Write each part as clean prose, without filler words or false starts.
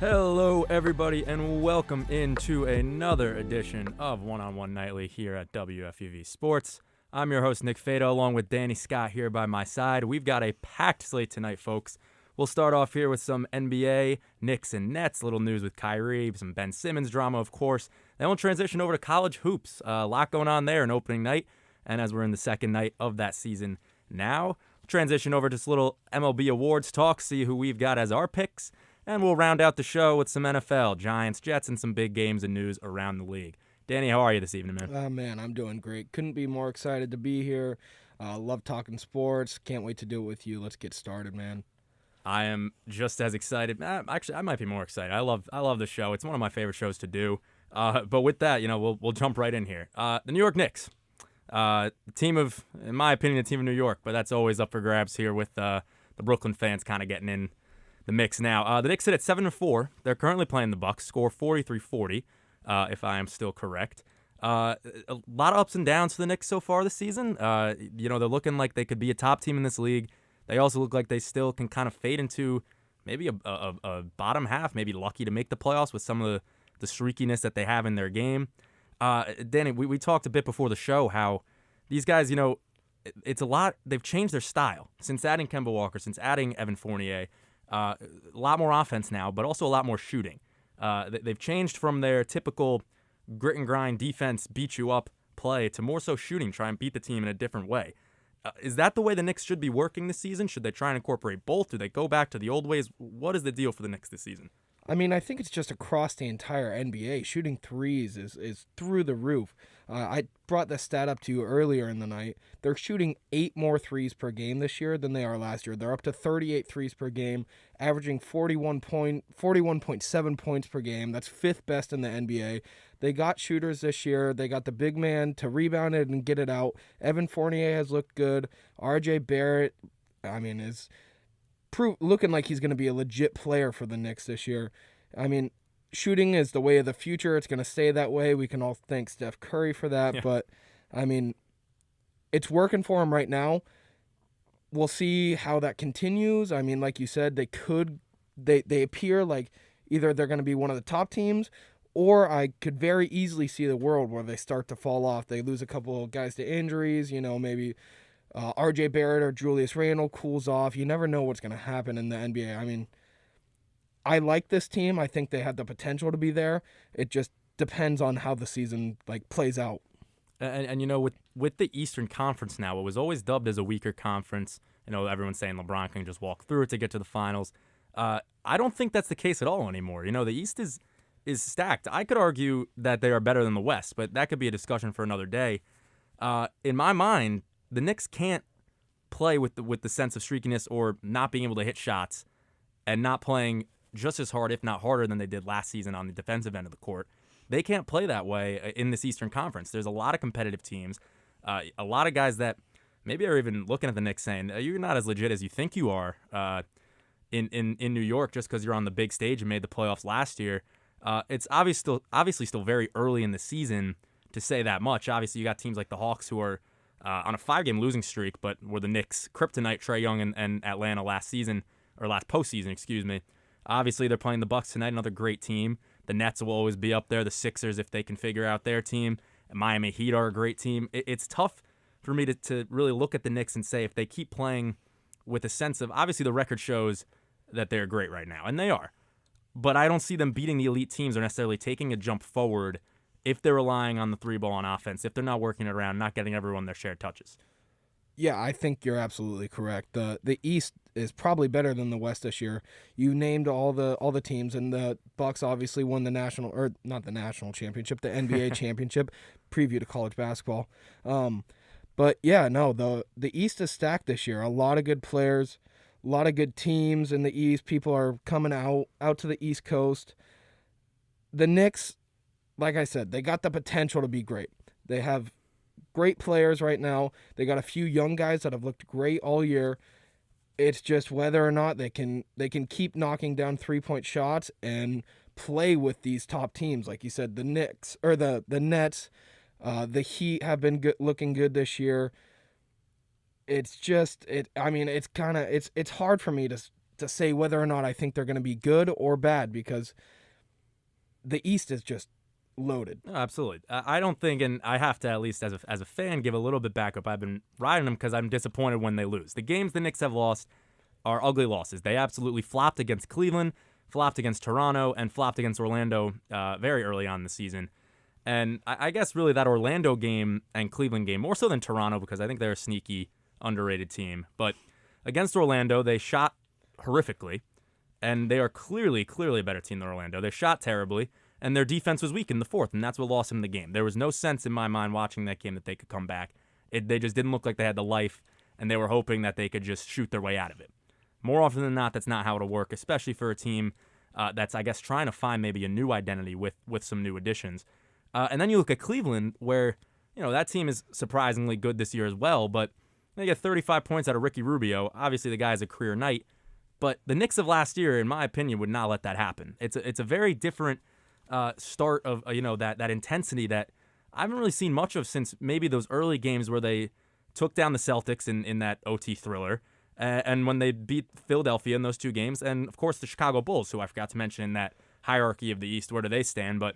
Hello, everybody, and welcome into another edition of One-on-One Nightly here at WFUV Sports. I'm your host, Nick Fado, along with Danny Scott here by my side. We've got a packed slate tonight, folks. We'll start off here with some NBA, Knicks and Nets, little news with Kyrie, some Ben Simmons drama, of course. Then we'll transition over to college hoops. A lot going on there in opening night, and as we're in the second night of that season now, we'll transition over to some little MLB awards talk, see who we've got as our picks. And we'll round out the show with some NFL, Giants, Jets, and some big games and news around the league. Danny, how are you this evening, man? Man, I'm doing great. Couldn't be more excited to be here. Love talking sports. Can't wait to do it with you. Let's get started, man. I am just as excited. Actually, I might be more excited. I love the show. It's one of my favorite shows to do. But with that, we'll jump right in here. The New York Knicks, team of, in my opinion, the team of New York, but that's always up for grabs here with the Brooklyn fans kind of getting in the mix now. The Knicks sit at 7-4. They're currently playing the Bucks. Score 43-40, if I am still correct. A lot of ups and downs for the Knicks so far this season. They're looking like they could be a top team in this league. They also look like they still can kind of fade into maybe a bottom half, maybe lucky to make the playoffs with some of the streakiness that they have in their game. Danny, we talked a bit before the show how these guys, it's a lot. They've changed their style since adding Kemba Walker, since adding Evan Fournier. A lot more offense now, but also a lot more shooting. They've changed from their typical grit and grind defense, beat you up play to more so shooting, try and beat the team in a different way. Is that the way the Knicks should be working this season? Should they try and incorporate both? Do they go back to the old ways? What is the deal for the Knicks this season? I mean, I think it's just across the entire NBA. Shooting threes is through the roof. I brought this stat up to you earlier in the night. They're shooting 8 more threes per game this year than they are last year. They're up to 38 threes per game, averaging 41.7 points per game. That's 5th best in the NBA. They got shooters this year. They got the big man to rebound it and get it out. Evan Fournier has looked good. RJ Barrett, is looking like he's going to be a legit player for the Knicks this year. Shooting is the way of the future. It's going to stay that way. We can all thank Steph Curry for that. Yeah. But, it's working for him right now. We'll see how that continues. Like you said, they appear like either they're going to be one of the top teams, or I could very easily see the world where they start to fall off. They lose a couple of guys to injuries, maybe RJ Barrett or Julius Randle cools off. You never know what's going to happen in the NBA. I like this team. I think they have the potential to be there. It just depends on how the season plays out. And with the Eastern Conference now, it was always dubbed as a weaker conference. Everyone's saying LeBron can just walk through it to get to the finals. I don't think that's the case at all anymore. The East is stacked. I could argue that they are better than the West, but that could be a discussion for another day. In my mind, the Knicks can't play with the sense of streakiness or not being able to hit shots and not playing just as hard, if not harder, than they did last season on the defensive end of the court. They can't play that way in this Eastern Conference. There's a lot of competitive teams, a lot of guys that maybe are even looking at the Knicks saying, you're not as legit as you think you are in New York just because you're on the big stage and made the playoffs last year. It's obviously still very early in the season to say that much. Obviously, you got teams like the Hawks who are on a 5-game losing streak, but were the Knicks' kryptonite, Trae Young and Atlanta last postseason, excuse me. Obviously, they're playing the Bucks tonight, another great team. The Nets will always be up there. The Sixers, if they can figure out their team. Miami Heat are a great team. It's tough for me to really look at the Knicks and say if they keep playing with a sense of, obviously the record shows that they're great right now, and they are. But I don't see them beating the elite teams or necessarily taking a jump forward if they're relying on the 3-ball on offense, if they're not working it around, not getting everyone their shared touches. Yeah, I think you're absolutely correct. The East is probably better than the West this year. You named all the teams, and the Bucks obviously won the not the national championship, the NBA championship. Preview to college basketball. But yeah, no, the East is stacked this year. A lot of good players, a lot of good teams in the East. People are coming out to the East Coast. The Knicks, like I said, they got the potential to be great. They have great players right now. They got a few young guys that have looked great all year. It's just whether or not they can keep knocking down 3-point shots and play with these top teams. Like you said, the Knicks or the Nets, the Heat have been looking good this year. It's just it's hard for me to say whether or not I think they're going to be good or bad because the East is just loaded. No, absolutely. I don't think, and I have to at least as a fan give a little bit back up. I've been riding them because I'm disappointed when they lose. The games the Knicks have lost are ugly losses. They absolutely flopped against Cleveland, flopped against Toronto, and flopped against Orlando very early on in the season. And I guess really that Orlando game and Cleveland game, more so than Toronto because I think they're a sneaky, underrated team. But against Orlando, they shot horrifically, and they are clearly a better team than Orlando. They shot terribly, and their defense was weak in the fourth, and that's what lost them the game. There was no sense in my mind watching that game that they could come back. They just didn't look like they had the life, and they were hoping that they could just shoot their way out of it. More often than not, that's not how it'll work, especially for a team that's, I guess, trying to find maybe a new identity with some new additions. And then you look at Cleveland, where that team is surprisingly good this year as well, but they get 35 points out of Ricky Rubio. Obviously, the guy has a career night, but the Knicks of last year, in my opinion, would not let that happen. It's a very different start of that intensity that I haven't really seen much of since maybe those early games where they took down the Celtics in that OT thriller, and when they beat Philadelphia in those two games, and of course the Chicago Bulls, who I forgot to mention in that hierarchy of the East. Where do they stand? But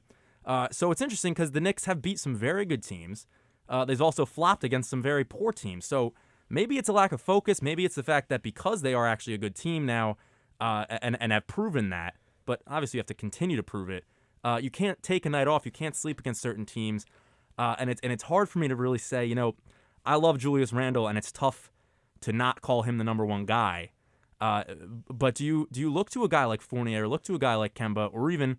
so it's interesting because the Knicks have beat some very good teams. They've also flopped against some very poor teams. So maybe it's a lack of focus. Maybe it's the fact that because they are actually a good team now and have proven that, but obviously you have to continue to prove it. You can't take a night off. You can't sleep against certain teams. And it's hard for me to really say, I love Julius Randle, and it's tough to not call him the number one guy. But do you look to a guy like Fournier, or look to a guy like Kemba, or even,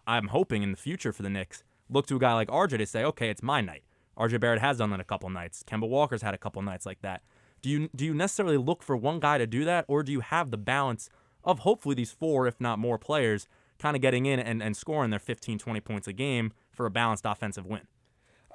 I'm hoping in the future for the Knicks, look to a guy like RJ to say, okay, it's my night. RJ Barrett has done that a couple nights. Kemba Walker's had a couple nights like that. Do you necessarily look for one guy to do that, or do you have the balance of hopefully these four, if not more players, kind of getting in and scoring their 15, 20 points a game for a balanced offensive win?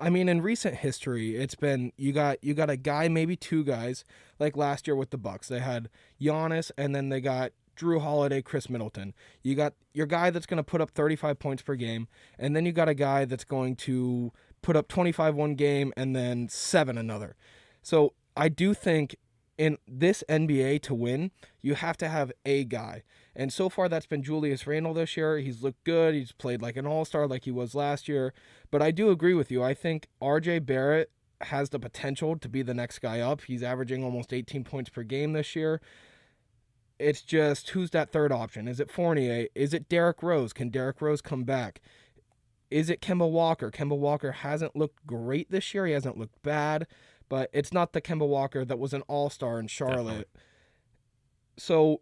I mean, in recent history, it's been you got a guy, maybe two guys, like last year with the Bucks. They had Giannis, and then they got Drew Holiday, Chris Middleton. You got your guy that's going to put up 35 points per game, and then you got a guy that's going to put up 25 one game and then 7 another. So I do think in this NBA to win, you have to have a guy. And so far, that's been Julius Randle this year. He's looked good. He's played like an all-star like he was last year. But I do agree with you. I think RJ Barrett has the potential to be the next guy up. He's averaging almost 18 points per game this year. It's just, who's that third option? Is it Fournier? Is it Derrick Rose? Can Derrick Rose come back? Is it Kemba Walker? Kemba Walker hasn't looked great this year. He hasn't looked bad. But it's not the Kemba Walker that was an all-star in Charlotte. Definitely. So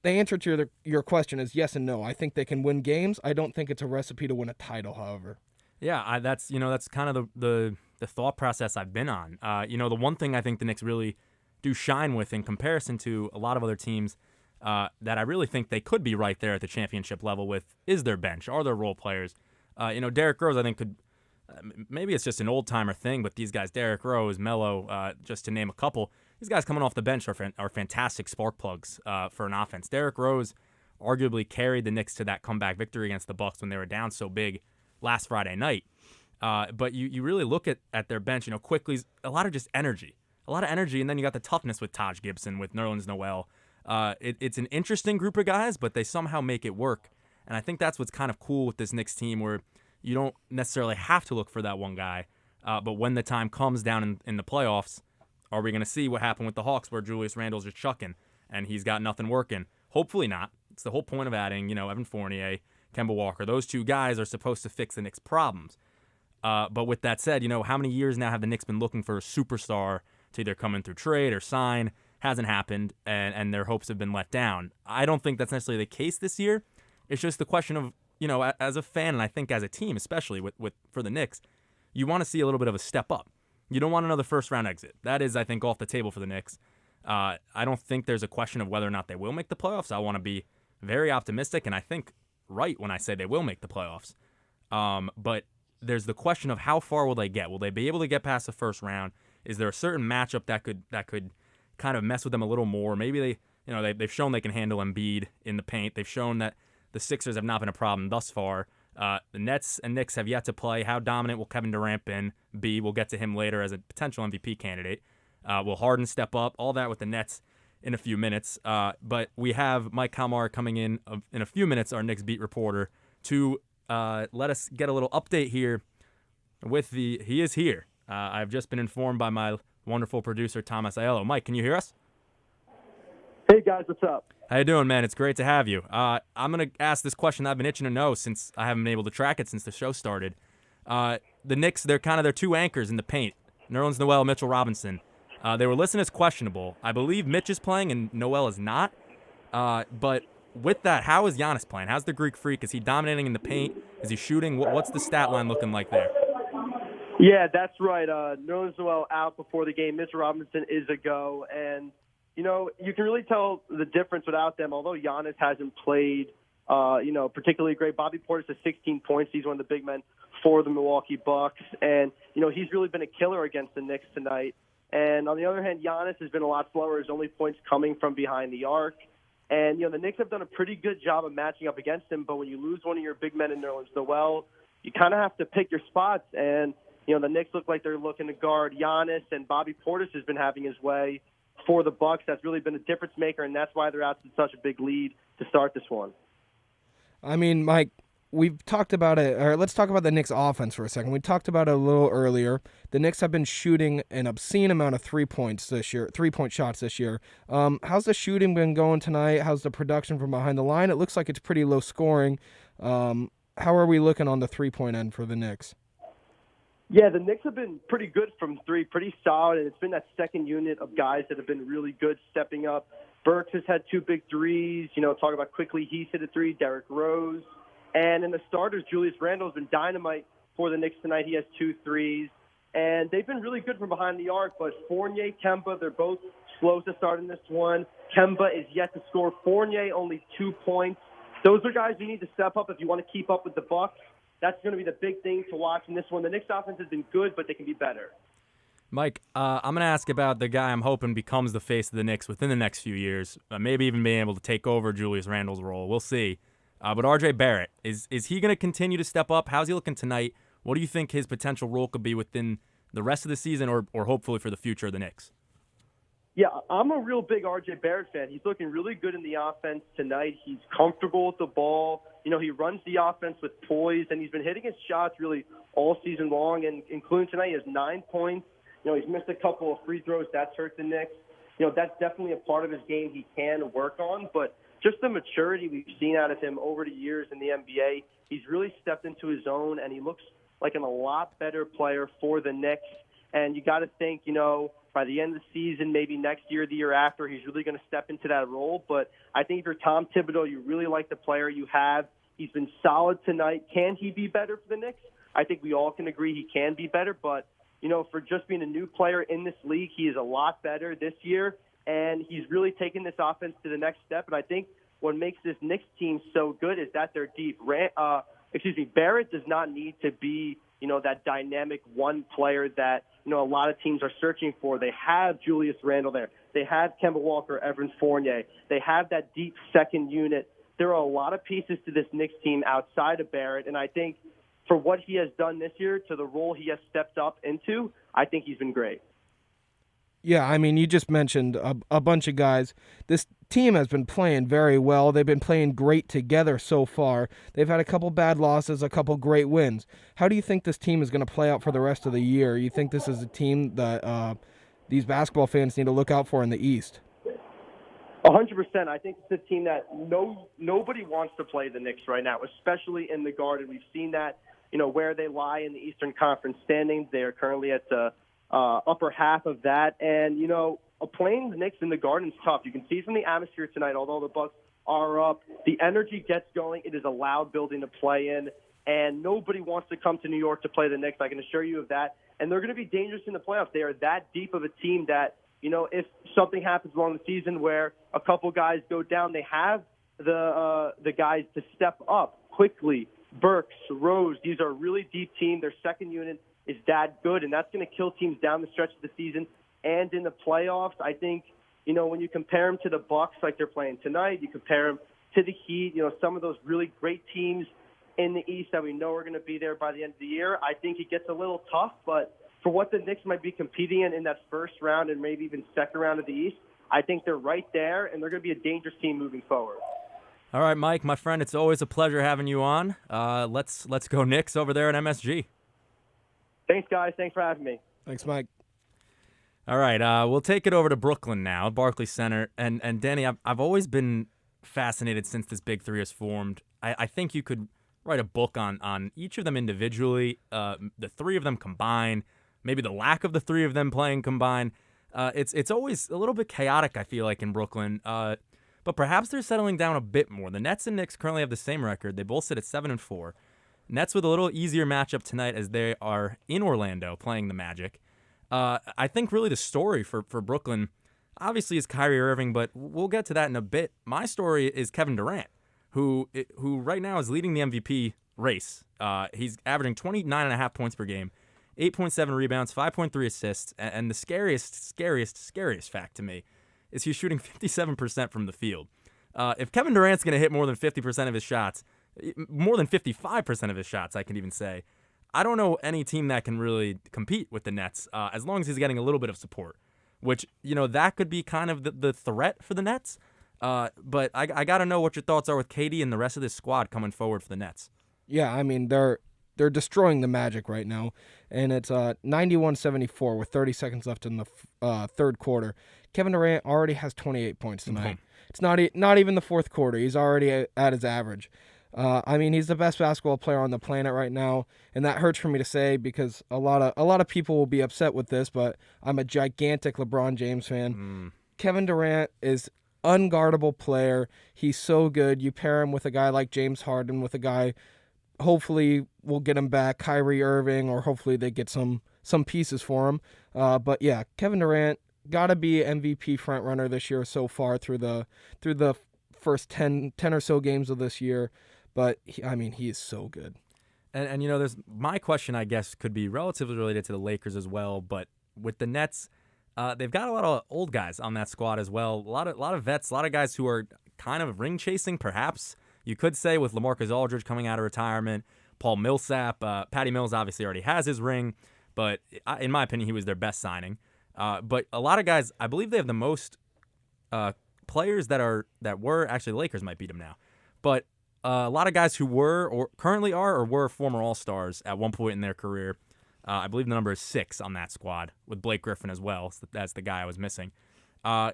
the answer to your question is yes and no. I think they can win games. I don't think it's a recipe to win a title, however. Yeah, that's kind of the thought process I've been on. The one thing I think the Knicks really do shine with in comparison to a lot of other teams that I really think they could be right there at the championship level with is their bench, are their role players. Derrick Rose, I think, could maybe it's just an old-timer thing, but these guys, Derrick Rose, Melo, just to name a couple, these guys coming off the bench are fantastic spark plugs for an offense. Derrick Rose arguably carried the Knicks to that comeback victory against the Bucks when they were down so big last Friday night. But you really look at their bench, quickly, a lot of just energy. A lot of energy, and then you got the toughness with Taj Gibson, with Nerlens Noel. It's an interesting group of guys, but they somehow make it work. And I think that's what's kind of cool with this Knicks team, where you don't necessarily have to look for that one guy. But when the time comes down in the playoffs, are we going to see what happened with the Hawks, where Julius Randle's just chucking and he's got nothing working? Hopefully not. It's the whole point of adding, Evan Fournier, Kemba Walker. Those two guys are supposed to fix the Knicks' problems. But with that said, how many years now have the Knicks been looking for a superstar to either come in through trade or sign? Hasn't happened, and their hopes have been let down. I don't think that's necessarily the case this year. It's just the question of, as a fan, and I think as a team, especially for the Knicks, you want to see a little bit of a step up. You don't want another first-round exit. That is, I think, off the table for the Knicks. I don't think there's a question of whether or not they will make the playoffs. I want to be very optimistic, and I think right when I say they will make the playoffs. But there's the question of how far will they get? Will they be able to get past the first round? Is there a certain matchup that could kind of mess with them a little more? Maybe they've shown they can handle Embiid in the paint. They've shown that the Sixers have not been a problem thus far. The Nets and Knicks have yet to play. How dominant will Kevin Durant be? We'll get to him later as a potential MVP candidate. Will Harden step up? All that with the Nets in a few minutes. But we have Mike Kalmar coming in a few minutes, our Knicks beat reporter, to let us get a little update here he is here. I've just been informed by my wonderful producer, Thomas Aiello. Mike, can you hear us? Hey, guys, what's up? How you doing, man? It's great to have you. I'm going to ask this question I've been itching to know since I haven't been able to track it since the show started. The Knicks, they're kind of their two anchors in the paint, Nerlens Noel, Mitchell Robinson. They were listed as questionable. I believe Mitch is playing and Noel is not. But with that, how is Giannis playing? How's the Greek Freak? Is he dominating in the paint? Is he shooting? What's the stat line looking like there? Yeah, that's right. Nerlens Noel out before the game. Mitchell Robinson is a go. And, you can really tell the difference without them. Although Giannis hasn't played, particularly great. Bobby Portis has 16 points. He's one of the big men for the Milwaukee Bucks. And, he's really been a killer against the Knicks tonight. And on the other hand, Giannis has been a lot slower. His only points coming from behind the arc. And, the Knicks have done a pretty good job of matching up against him. But when you lose one of your big men in Nerlens Noel, you kind of have to pick your spots. And, the Knicks look like they're looking to guard Giannis, and Bobby Portis has been having his way for the Bucks. That's really been a difference maker, and that's why they're out to such a big lead to start this one. I mean, Mike, we've talked about it. Or let's talk about the Knicks offense for a second. We talked about it a little earlier. The Knicks have been shooting an obscene amount of 3-point shots this year. How's the shooting been going tonight? How's the production from behind the line? It looks like it's pretty low scoring. How are we looking on the 3-point end for the Knicks? Yeah, the Knicks have been pretty good from three, pretty solid, and it's been that second unit of guys that have been really good stepping up. Burks has had 2 big threes. Talk about quickly, he's hit a 3, Derrick Rose. And in the starters, Julius Randle has been dynamite for the Knicks tonight. He has 2 threes. And they've been really good from behind the arc, but Fournier, Kemba, they're both slow to start in this one. Kemba is yet to score. Fournier, only 2 points. Those are guys you need to step up if you want to keep up with the Bucks. That's going to be the big thing to watch in this one. The Knicks offense has been good, but they can be better. Mike, I'm going to ask about the guy I'm hoping becomes the face of the Knicks within the next few years, maybe even being able to take over Julius Randle's role. We'll see. But RJ Barrett, is he going to continue to step up? How's he looking tonight? What do you think his potential role could be within the rest of the season or hopefully for the future of the Knicks? Yeah, I'm a real big RJ Barrett fan. He's looking really good in the offense tonight. He's comfortable with the ball. He runs the offense with poise, and he's been hitting his shots really all season long, and including tonight, he has 9 points. He's missed a couple of free throws. That's hurt the Knicks. That's definitely a part of his game he can work on, but just the maturity we've seen out of him over the years in the NBA, he's really stepped into his own, and he looks like a lot better player for the Knicks. And you got to think, by the end of the season, maybe next year, the year after, he's really going to step into that role. But I think if you're Tom Thibodeau, you really like the player you have. He's been solid tonight. Can he be better for the Knicks? I think we all can agree he can be better. But, for just being a new player in this league, he is a lot better this year. And he's really taken this offense to the next step. And I think what makes this Knicks team so good is that they're deep. Barrett does not need to be, that dynamic one player that, a lot of teams are searching for. They have Julius Randle there. They have Kemba Walker, Evans Fournier. They have that deep second unit. There are a lot of pieces to this Knicks team outside of Barrett, and I think for what he has done this year, to the role he has stepped up into, I think he's been great. Yeah, I mean, you just mentioned a bunch of guys. This team has been playing very well. They've been playing great together so far. They've had a couple bad losses, a couple great wins. How do you think this team is going to play out for the rest of the year? You think this is a team that these basketball fans need to look out for in the East? 100%. I think it's a team that nobody wants to play the Knicks right now, especially in the Garden. We've seen that, where they lie in the Eastern Conference standings. They are currently at the upper half of that. And, playing the Knicks in the Garden is tough. You can see from the atmosphere tonight, although the Bucks are up, the energy gets going. It is a loud building to play in, and nobody wants to come to New York to play the Knicks. I can assure you of that. And they're going to be dangerous in the playoffs. They are that deep of a team that, if something happens along the season where a couple guys go down, they have the guys to step up quickly. Burks, Rose, these are a really deep team. Their second unit is that good, and that's going to kill teams down the stretch of the season and in the playoffs. I think, when you compare them to the Bucks like they're playing tonight, you compare them to the Heat, some of those really great teams in the East that we know are going to be there by the end of the year, I think it gets a little tough. But for what the Knicks might be competing in that first round and maybe even second round of the East, I think they're right there, and they're going to be a dangerous team moving forward. All right, Mike, my friend, it's always a pleasure having you on. Let's go Knicks over there at MSG. Thanks, guys. Thanks for having me. Thanks, Mike. All right, we'll take it over to Brooklyn now, Barclays Center. And Danny, I've always been fascinated since this Big Three has formed. I think you could write a book on each of them individually, the three of them combined, maybe the lack of the three of them playing combined. It's always a little bit chaotic, I feel like, in Brooklyn. But perhaps they're settling down a bit more. The Nets and Knicks currently have the same record. They both sit at 7-4. Nets with a little easier matchup tonight as they are in Orlando playing the Magic. I think really the story for Brooklyn obviously is Kyrie Irving, but we'll get to that in a bit. My story is Kevin Durant, who right now is leading the MVP race. He's averaging 29.5 points per game, 8.7 rebounds, 5.3 assists, and the scariest fact to me is he's shooting 57% from the field. If Kevin Durant's going to hit more than 50% of his shots, more than 55% of his shots, I can even say, I don't know any team that can really compete with the Nets as long as he's getting a little bit of support, which, that could be kind of the threat for the Nets. But I got to know what your thoughts are with KD and the rest of this squad coming forward for the Nets. Yeah, I mean, they're destroying the Magic right now, and it's 91-74 with 30 seconds left in the third quarter. Kevin Durant already has 28 points tonight. It's not even the fourth quarter. He's already at his average. I mean, he's the best basketball player on the planet right now, and that hurts for me to say because a lot of people will be upset with this, but I'm a gigantic LeBron James fan. Kevin Durant is unguardable player. He's so good. You pair him with a guy like James Harden, with a guy, hopefully we'll get him back, Kyrie Irving, or hopefully they get some pieces for him. But yeah, Kevin Durant gotta be MVP front runner this year so far through the first 10 or so games of this year. But he is so good. And there's my question, I guess, could be relatively related to the Lakers as well. But with the Nets, they've got a lot of old guys on that squad as well. A lot of vets, a lot of guys who are kind of ring chasing, perhaps you could say, with LaMarcus Aldridge coming out of retirement, Paul Millsap, Patty Mills obviously already has his ring, but in my opinion, he was their best signing. But a lot of guys, I believe they have the most players that were actually the Lakers might beat them now, but a lot of guys who were or currently are or were former All-Stars at one point in their career. I believe the number is 6 on that squad with Blake Griffin as well. So that's the guy I was missing. I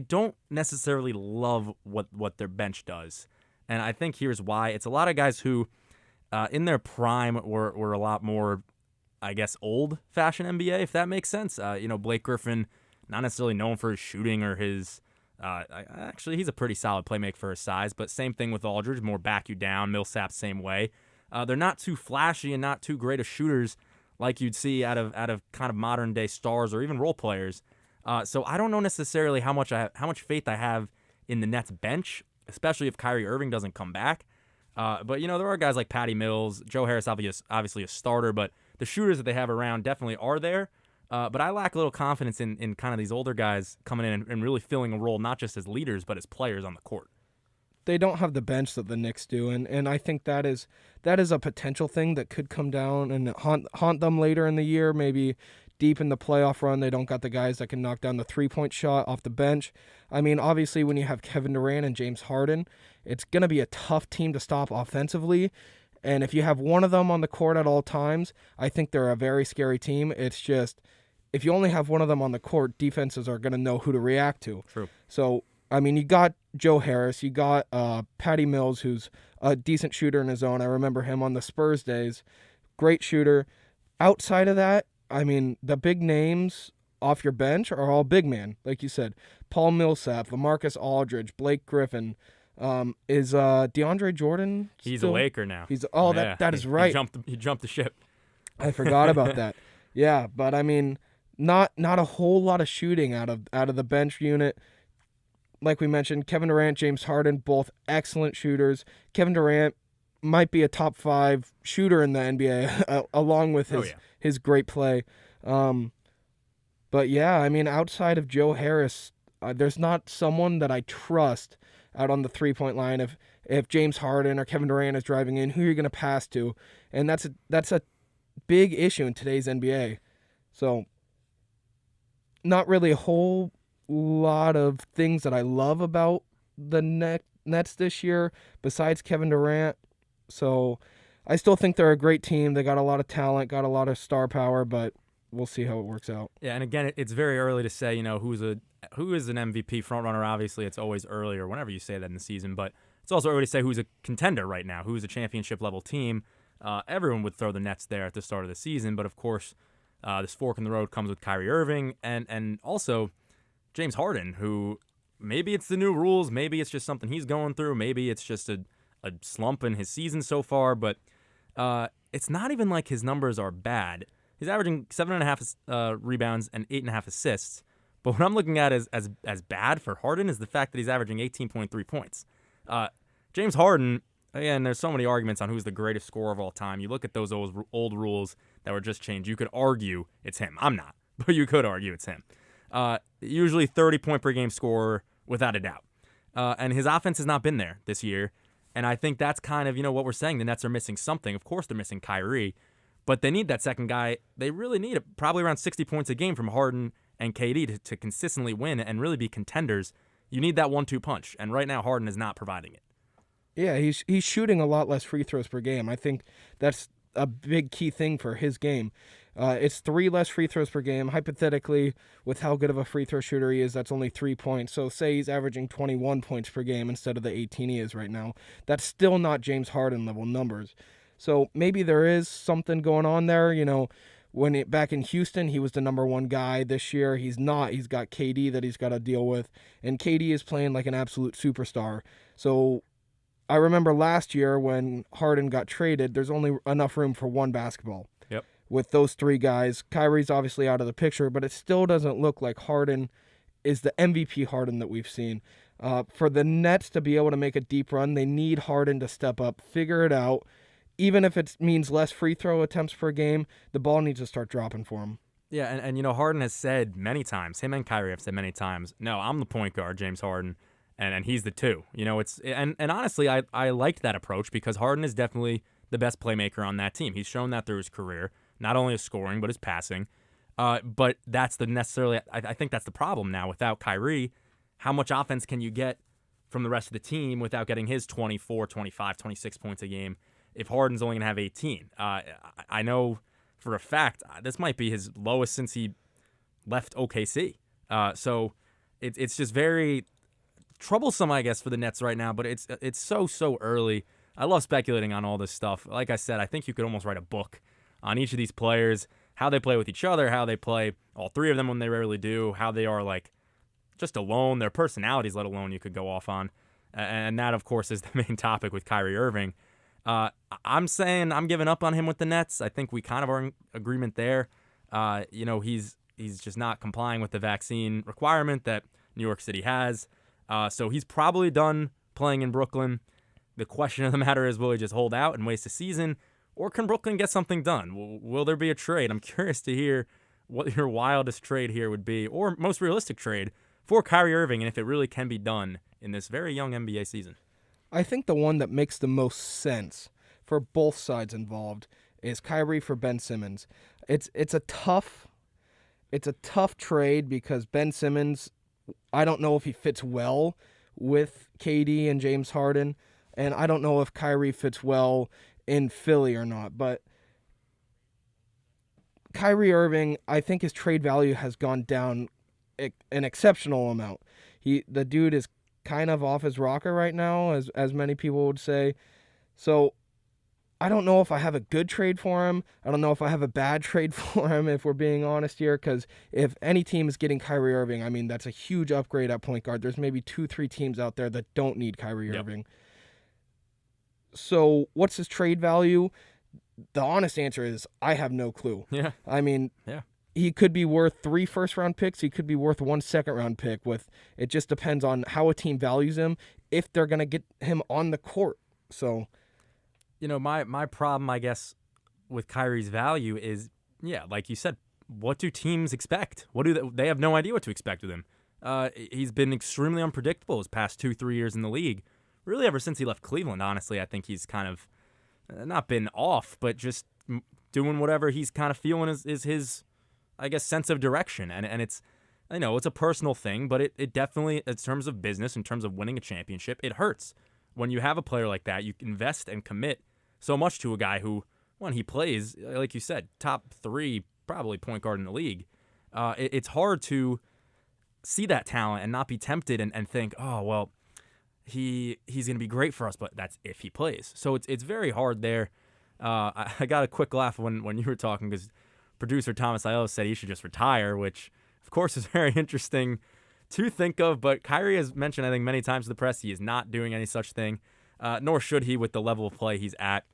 don't necessarily love what their bench does, and I think here's why. It's a lot of guys who, in their prime, were a lot more, I guess, old-fashioned NBA, if that makes sense. Blake Griffin, not necessarily known for his shooting or his. Actually, he's a pretty solid playmaker for his size, but same thing with Aldridge, more back you down. Millsap, same way. They're not too flashy and not too great of shooters like you'd see out of kind of modern day stars or even role players. So I don't know necessarily how much faith I have in the Nets bench, especially if Kyrie Irving doesn't come back. But there are guys like Patty Mills, Joe Harris, obviously a starter, but the shooters that they have around definitely are there. But I lack a little confidence in kind of these older guys coming in and really filling a role, not just as leaders, but as players on the court. They don't have the bench that the Knicks do, and I think that is a potential thing that could come down and haunt them later in the year, maybe deep in the playoff run. They don't got the guys that can knock down the three-point shot off the bench. I mean, obviously, when you have Kevin Durant and James Harden, it's going to be a tough team to stop offensively. And if you have one of them on the court at all times, I think they're a very scary team. It's just, if you only have one of them on the court, defenses are going to know who to react to. True. So, I mean, you got Joe Harris, you got Patty Mills, who's a decent shooter in his own. I remember him on the Spurs days. Great shooter. Outside of that, I mean, the big names off your bench are all big man, like you said. Paul Millsap, LaMarcus Aldridge, Blake Griffin. Is DeAndre Jordan still? He's a Laker now. That is right. He jumped the ship. I forgot about that. Yeah, but I mean, not a whole lot of shooting out of the bench unit. Like we mentioned, Kevin Durant, James Harden, both excellent shooters. Kevin Durant might be a top 5 shooter in the NBA, along with his great play. But yeah, I mean, outside of Joe Harris, there's not someone that I trust out on the three-point line. If James Harden or Kevin Durant is driving in, who are you going to pass to? And that's a big issue in today's NBA. So not really a whole lot of things that I love about the Nets this year besides Kevin Durant. So I still think they're a great team. They got a lot of talent, got a lot of star power, but we'll see how it works out. Yeah, and again, it's very early to say, who is an MVP frontrunner. Obviously, it's always early or whenever you say that in the season, but it's also early to say who's a contender right now, who's a championship-level team. Everyone would throw the Nets there at the start of the season, but of course, this fork in the road comes with Kyrie Irving and also James Harden, who maybe it's the new rules, maybe it's just something he's going through, maybe it's just a slump in his season so far, but it's not even like his numbers are bad. He's averaging 7.5 rebounds and 8.5 assists. But what I'm looking at as bad for Harden is the fact that he's averaging 18.3 points. James Harden, again, there's so many arguments on who's the greatest scorer of all time. You look at those old rules that were just changed. You could argue it's him. I'm not, but you could argue it's him. Usually 30-point-per-game scorer without a doubt. And his offense has not been there this year. And I think that's kind of, what we're saying. The Nets are missing something. Of course they're missing Kyrie. But they need that second guy. They really need it, probably around 60 points a game from Harden and KD to consistently win and really be contenders. You need that 1-2 punch, and right now Harden is not providing it. Yeah, he's shooting a lot less free throws per game. I think that's a big key thing for his game. It's 3 less free throws per game. Hypothetically, with how good of a free throw shooter he is, that's only 3 points. So say he's averaging 21 points per game instead of the 18 he is right now. That's still not James Harden level numbers. So maybe there is something going on there. Back in Houston, he was the number 1 guy. This year, he's not. He's got KD that he's got to deal with. And KD is playing like an absolute superstar. So I remember last year when Harden got traded, there's only enough room for 1 basketball. Yep. With those 3 guys. Kyrie's obviously out of the picture, but it still doesn't look like Harden is the MVP Harden that we've seen. For the Nets to be able to make a deep run, they need Harden to step up, figure it out. Even if it means less free throw attempts per game, the ball needs to start dropping for him. Yeah, and Harden has said many times, him and Kyrie have said many times, no, I'm the point guard, James Harden, and he's the 2. And honestly, I liked that approach because Harden is definitely the best playmaker on that team. He's shown that through his career, not only his scoring, but his passing. But that's I think that's the problem now. Without Kyrie, how much offense can you get from the rest of the team without getting his 24, 25, 26 points a game? If Harden's only going to have 18. I know for a fact this might be his lowest since he left OKC. So it's just very troublesome, I guess, for the Nets right now, but it's so early. I love speculating on all this stuff. Like I said, I think you could almost write a book on each of these players, how they play with each other, how they play, all 3 of them when they rarely do, how they are like just alone, their personalities, let alone you could go off on. And that, of course, is the main topic with Kyrie Irving. I'm saying I'm giving up on him with the Nets. I think we kind of are in agreement there. He's just not complying with the vaccine requirement that New York City has. So he's probably done playing in Brooklyn. The question of the matter is, will he just hold out and waste a season, or can Brooklyn get something done? Will there be a trade? I'm curious to hear what your wildest trade here would be, or most realistic trade for Kyrie Irving, and if it really can be done in this very young NBA season. I think the one that makes the most sense for both sides involved is Kyrie for Ben Simmons. It's a tough trade because Ben Simmons, I don't know if he fits well with KD and James Harden, and I don't know if Kyrie fits well in Philly or not, but Kyrie Irving, I think his trade value has gone down an exceptional amount. The dude is kind of off his rocker right now, as many people would say. So I don't know if I have a good trade for him. I don't know if I have a bad trade for him, if we're being honest here, because if any team is getting Kyrie Irving, I mean, that's a huge upgrade at point guard. There's maybe 2-3 teams out there that don't need Kyrie Irving. So what's his trade value? The honest answer is I have no clue. Yeah. I mean, yeah. He could be worth 3 first-round picks. He could be worth 1 second-round pick. It just depends on how a team values him, if they're going to get him on the court. So, my problem, I guess, with Kyrie's value is, like you said, what do teams expect? They have no idea what to expect with him. He's been extremely unpredictable his past 2-3 years in the league. Really, ever since he left Cleveland, honestly, I think he's kind of not been off, but just doing whatever he's kind of feeling is his, I guess, sense of direction. And it's I know it's a personal thing, but it definitely, in terms of business, in terms of winning a championship, it hurts. When you have a player like that, you invest and commit so much to a guy who, when he plays, like you said, top 3 probably point guard in the league. It's hard to see that talent and not be tempted and think, oh, well, he's going to be great for us, but that's if he plays. So it's very hard there. I got a quick laugh when you were talking because producer Thomas Aiello said he should just retire, which, of course, is very interesting to think of. But Kyrie has mentioned, I think, many times to the press he is not doing any such thing, nor should he with the level of play he's at.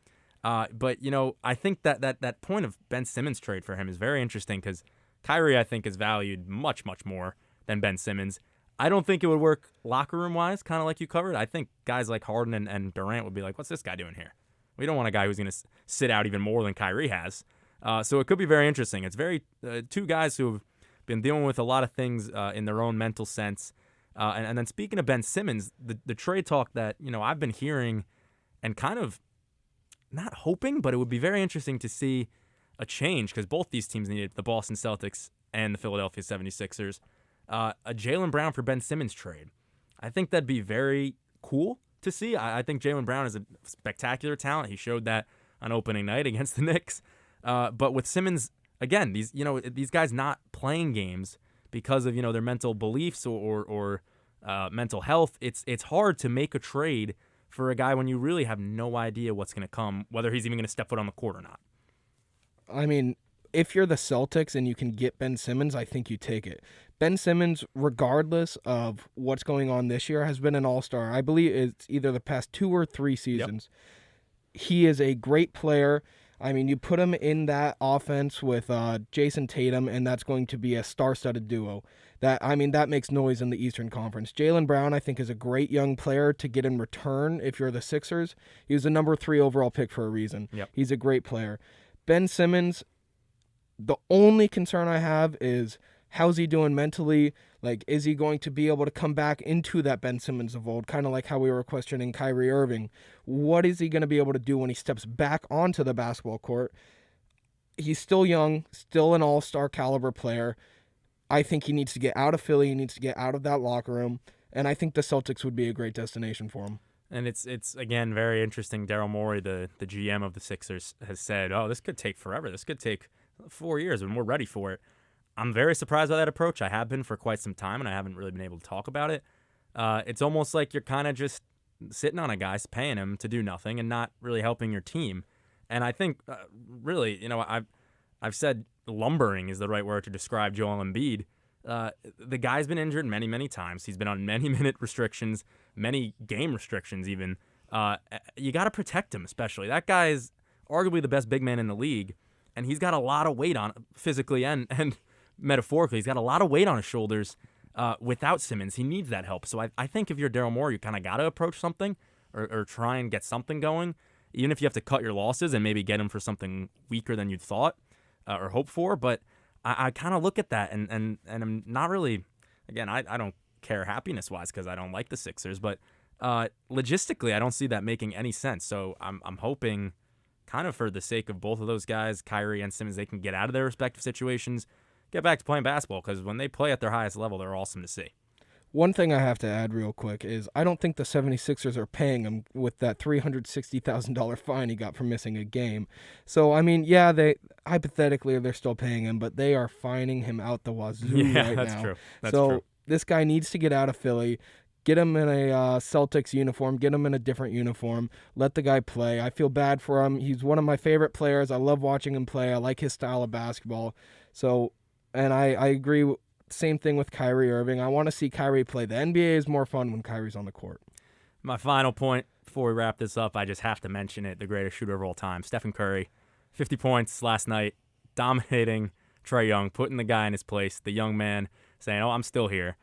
But, I think that point of Ben Simmons trade for him is very interesting because Kyrie, I think, is valued much, much more than Ben Simmons. I don't think it would work locker room wise, kind of like you covered. I think guys like Harden and Durant would be like, what's this guy doing here? We don't want a guy who's going to sit out even more than Kyrie has. So it could be very interesting. It's very two guys who have been dealing with a lot of things in their own mental sense. And then speaking of Ben Simmons, the trade talk that I've been hearing and kind of not hoping, but it would be very interesting to see a change because both these teams needed, the Boston Celtics and the Philadelphia 76ers, a Jaylen Brown for Ben Simmons trade. I think that'd be very cool to see. I think Jaylen Brown is a spectacular talent. He showed that on opening night against the Knicks. But with Simmons, again, these guys not playing games because of their mental beliefs or mental health. It's hard to make a trade for a guy when you really have no idea what's going to come, whether he's even going to step foot on the court or not. I mean, if you're the Celtics and you can get Ben Simmons, I think you take it. Ben Simmons, regardless of what's going on this year, has been an all-star. I believe it's either the past 2 or 3 seasons. Yep. He is a great player. I mean, you put him in that offense with Jason Tatum, and that's going to be a star-studded duo. That makes noise in the Eastern Conference. Jaylen Brown, I think, is a great young player to get in return if you're the Sixers. He was the number 3 overall pick for a reason. Yep. He's a great player. Ben Simmons, the only concern I have is how's he doing mentally? Like, is he going to be able to come back into that Ben Simmons of old, kind of like how we were questioning Kyrie Irving? What is he going to be able to do when he steps back onto the basketball court? He's still young, still an all-star caliber player. I think he needs to get out of Philly. He needs to get out of that locker room, and I think the Celtics would be a great destination for him. And it's again very interesting. Daryl Morey, the GM of the Sixers, has said, "Oh, this could take forever. This could take 4 years, and we're ready for it." I'm very surprised by that approach. I have been for quite some time, and I haven't really been able to talk about it. It's almost like you're kind of just sitting on a guy, paying him to do nothing, and not really helping your team. And I think, really, I've said lumbering is the right word to describe Joel Embiid. The guy's been injured many, many times. He's been on many minute restrictions, many game restrictions even. You got to protect him, especially. That guy is arguably the best big man in the league, and he's got a lot of weight on physically and metaphorically. He's got a lot of weight on his shoulders without Simmons. He needs that help. So I think if you're Daryl Morey, you kind of got to approach something or try and get something going, even if you have to cut your losses and maybe get him for something weaker than you'd thought or hoped for. But I kind of look at that and I'm not really, again, I don't care happiness-wise because I don't like the Sixers, but logistically I don't see that making any sense. So I'm hoping kind of for the sake of both of those guys, Kyrie and Simmons, they can get out of their respective situations, get back to playing basketball, because when they play at their highest level, they're awesome to see. One thing I have to add real quick is I don't think the 76ers are paying him with that $360,000 fine he got for missing a game. So, I mean, yeah, hypothetically they're still paying him, but they are fining him out the wazoo right now. Yeah, that's true. So true. This guy needs to get out of Philly, get him in a Celtics uniform, get him in a different uniform, let the guy play. I feel bad for him. He's one of my favorite players. I love watching him play. I like his style of basketball. So, and I agree. Same thing with Kyrie Irving. I want to see Kyrie play. The NBA is more fun when Kyrie's on the court. My final point before we wrap this up, I just have to mention it, the greatest shooter of all time, Stephen Curry. 50 points last night, dominating Trae Young, putting the guy in his place, the young man saying, oh, I'm still here.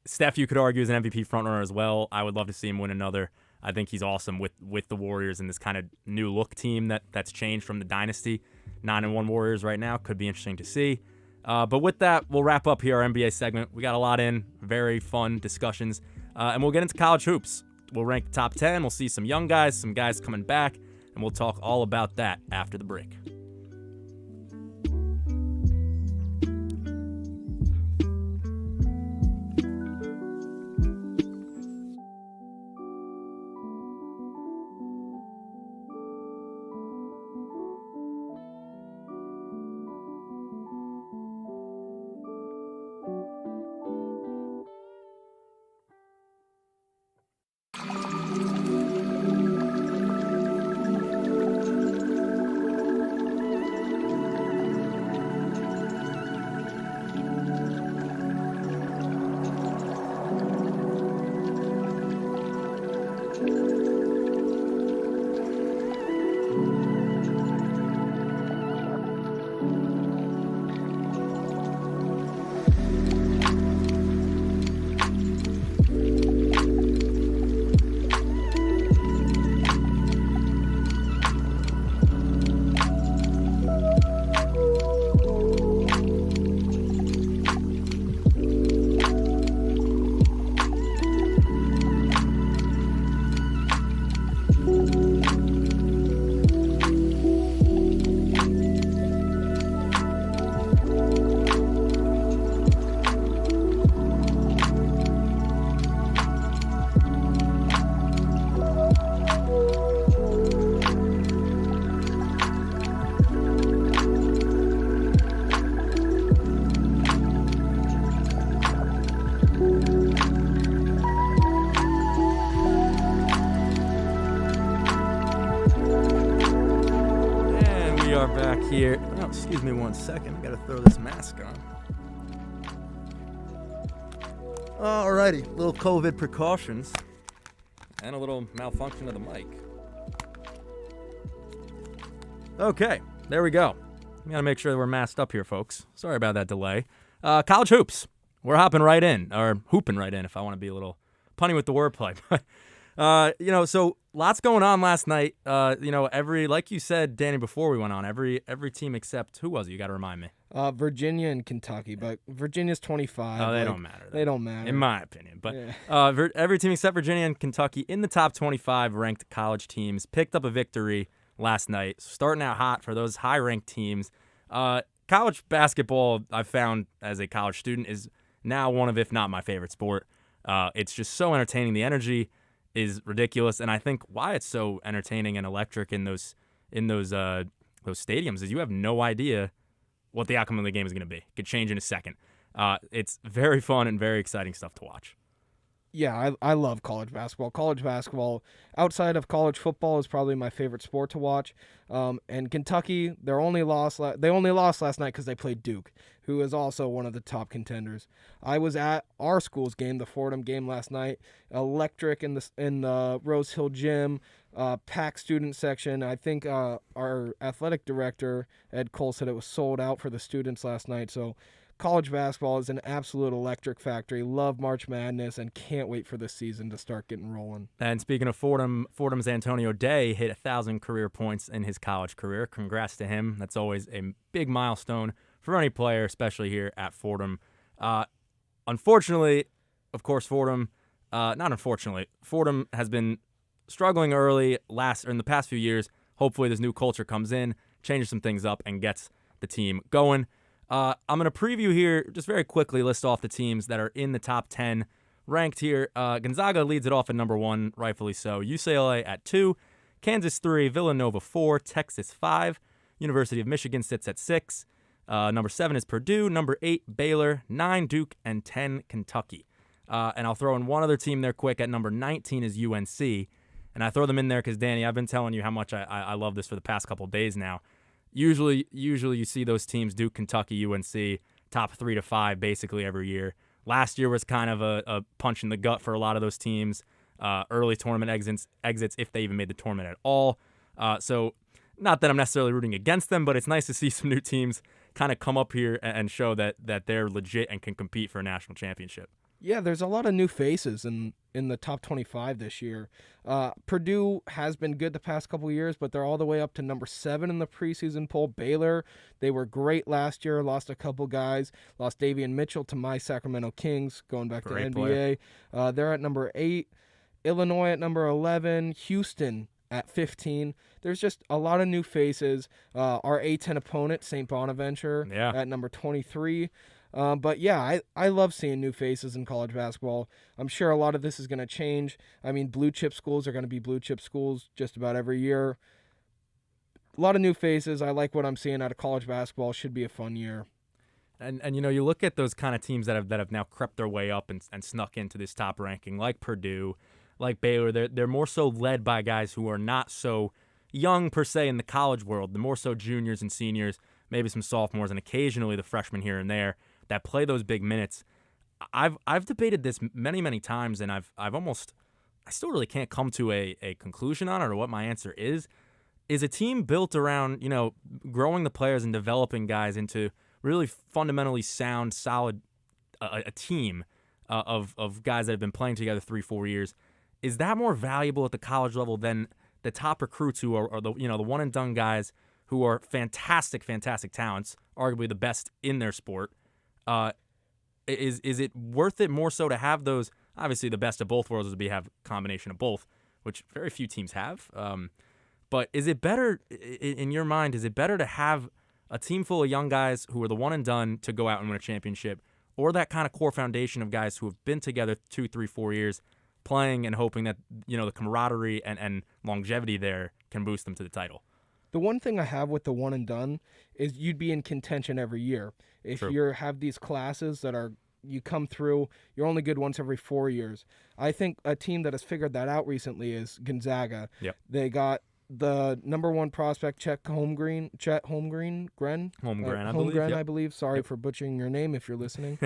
Steph, you could argue, is an MVP frontrunner as well. I would love to see him win another. I think he's awesome with the Warriors and this kind of new look team that's changed from the dynasty. 9-1 Warriors right now. Could be interesting to see. But with that, we'll wrap up here our NBA segment. We got a lot in, very fun discussions, and we'll get into college hoops. We'll rank the top 10. We'll see some young guys, some guys coming back, and we'll talk all about that after the break. are back here. Oh, excuse me 1 second. I gotta throw this mask on. Alrighty, little COVID precautions and a little malfunction of the mic. Okay, there we go. We gotta make sure that we're masked up here, folks. Sorry about that delay. College hoops. We're hopping right in, or hooping right in if I want to be a little punny with the wordplay. So lots going on last night. Like you said, Danny, before we went on, every team except, who was it? You got to remind me. Virginia and Kentucky, but Virginia's 25. Oh, they don't matter. They don't matter. In my opinion. But yeah. Every team except Virginia and Kentucky in the top 25 ranked college teams picked up a victory last night. Starting out hot for those high-ranked teams. College basketball, I've found as a college student, is now one of, if not my favorite sport. It's just so entertaining. The energy is ridiculous, and I think why it's so entertaining and electric in those stadiums is you have no idea what the outcome of the game is going to be. It could change in a second. It's very fun and very exciting stuff to watch. Yeah, I love college basketball. College basketball, outside of college football, is probably my favorite sport to watch. And Kentucky, they only lost last night because they played Duke, who is also one of the top contenders. I was at our school's game, the Fordham game last night. Electric in the Rose Hill gym, packed student section. I think our athletic director Ed Cole said it was sold out for the students last night. So college basketball is an absolute electric factory. Love March Madness and can't wait for this season to start getting rolling. And speaking of Fordham's Antonio Day hit 1,000 career points in his college career. Congrats to him. That's always a big milestone for any player, especially here at Fordham. Unfortunately, of course, Fordham has been struggling early in the past few years. Hopefully this new culture comes in, changes some things up, and gets the team going. I'm going to preview here, just very quickly list off the teams that are in the top 10 ranked here. Gonzaga leads it off at number 1, rightfully so. UCLA at 2, Kansas 3, Villanova 4, Texas 5, University of Michigan sits at 6. Number 7 is Purdue, number 8, Baylor, 9, Duke, and 10, Kentucky. And I'll throw in one other team there quick. At number 19 is UNC. And I throw them in there because, Danny, I've been telling you how much I love this for the past couple days now. Usually you see those teams, Duke, Kentucky, UNC, top 3 to 5 basically every year. Last year was kind of a punch in the gut for a lot of those teams. Early tournament exits if they even made the tournament at all. So not that I'm necessarily rooting against them, but it's nice to see some new teams kind of come up here and show that they're legit and can compete for a national championship. Yeah, there's a lot of new faces in the top 25 this year. Purdue has been good the past couple years, but they're all the way up to number 7 in the preseason poll. Baylor, they were great last year, lost a couple guys, lost Davian Mitchell to my Sacramento Kings, going back Great to NBA. player. They're at number 8, Illinois at number 11, Houston at 15. There's just a lot of new faces. Our A10 opponent, St. Bonaventure, at number 23. But yeah, I love seeing new faces in college basketball. I'm sure a lot of this is going to change. I mean, blue chip schools are going to be blue chip schools just about every year. A lot of new faces. I like what I'm seeing out of college basketball. Should be a fun year. And you look at those kind of teams that have now crept their way up and snuck into this top ranking, like Purdue, like Baylor. They're more so led by guys who are not so young per se in the college world. They're more so juniors and seniors, maybe some sophomores, and occasionally the freshmen here and there that play those big minutes. I've debated this many times, and I still really can't come to a conclusion on it or what my answer is. Is a team built around growing the players and developing guys into really fundamentally sound, solid a team of guys that have been playing together 3-4 years? Is that more valuable at the college level than the top recruits who are the one and done guys who are fantastic talents, arguably the best in their sport? Is it worth it more so to have those? Obviously, the best of both worlds would be have a combination of both, which very few teams have. But is it better, in your mind, is it better to have a team full of young guys who are the one and done to go out and win a championship, or that kind of core foundation of guys who have been together 2, 3, 4 years playing and hoping that the camaraderie and longevity there can boost them to the title? The one thing I have with the one and done is you'd be in contention every year. If you have these classes that you come through, you're only good once every 4 years. I think a team that has figured that out recently is Gonzaga. Yep. They got the number one prospect, Chet Holmgren, I believe. Sorry for butchering your name if you're listening.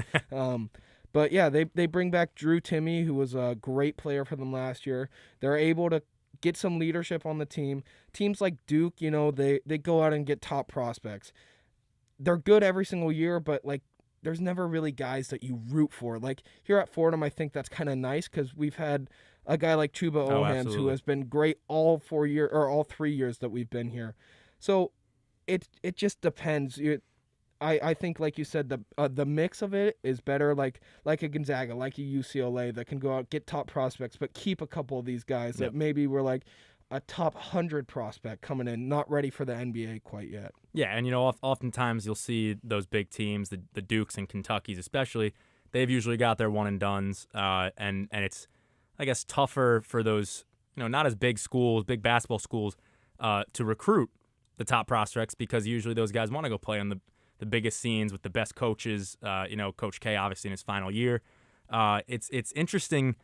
But yeah, they bring back Drew Timme, who was a great player for them last year. They're able to get some leadership on the team. Teams like Duke, they go out and get top prospects. They're good every single year, but like there's never really guys that you root for. Like here at Fordham, I think that's kind of nice because we've had a guy like Chuba Ohans who has been great all 3 years that we've been here. So it just depends. I think, like you said, the mix of it is better, like a Gonzaga, like a UCLA that can go out, get top prospects, but keep a couple of these guys that maybe were like a top 100 prospect coming in, not ready for the NBA quite yet. Yeah, and oftentimes you'll see those big teams, the Dukes and Kentuckys especially, they've usually got their one-and-dones, and it's, I guess, tougher for those, not as big schools, big basketball schools, to recruit the top prospects because usually those guys want to go play on the biggest scenes with the best coaches. Coach K obviously in his final year. It's interesting,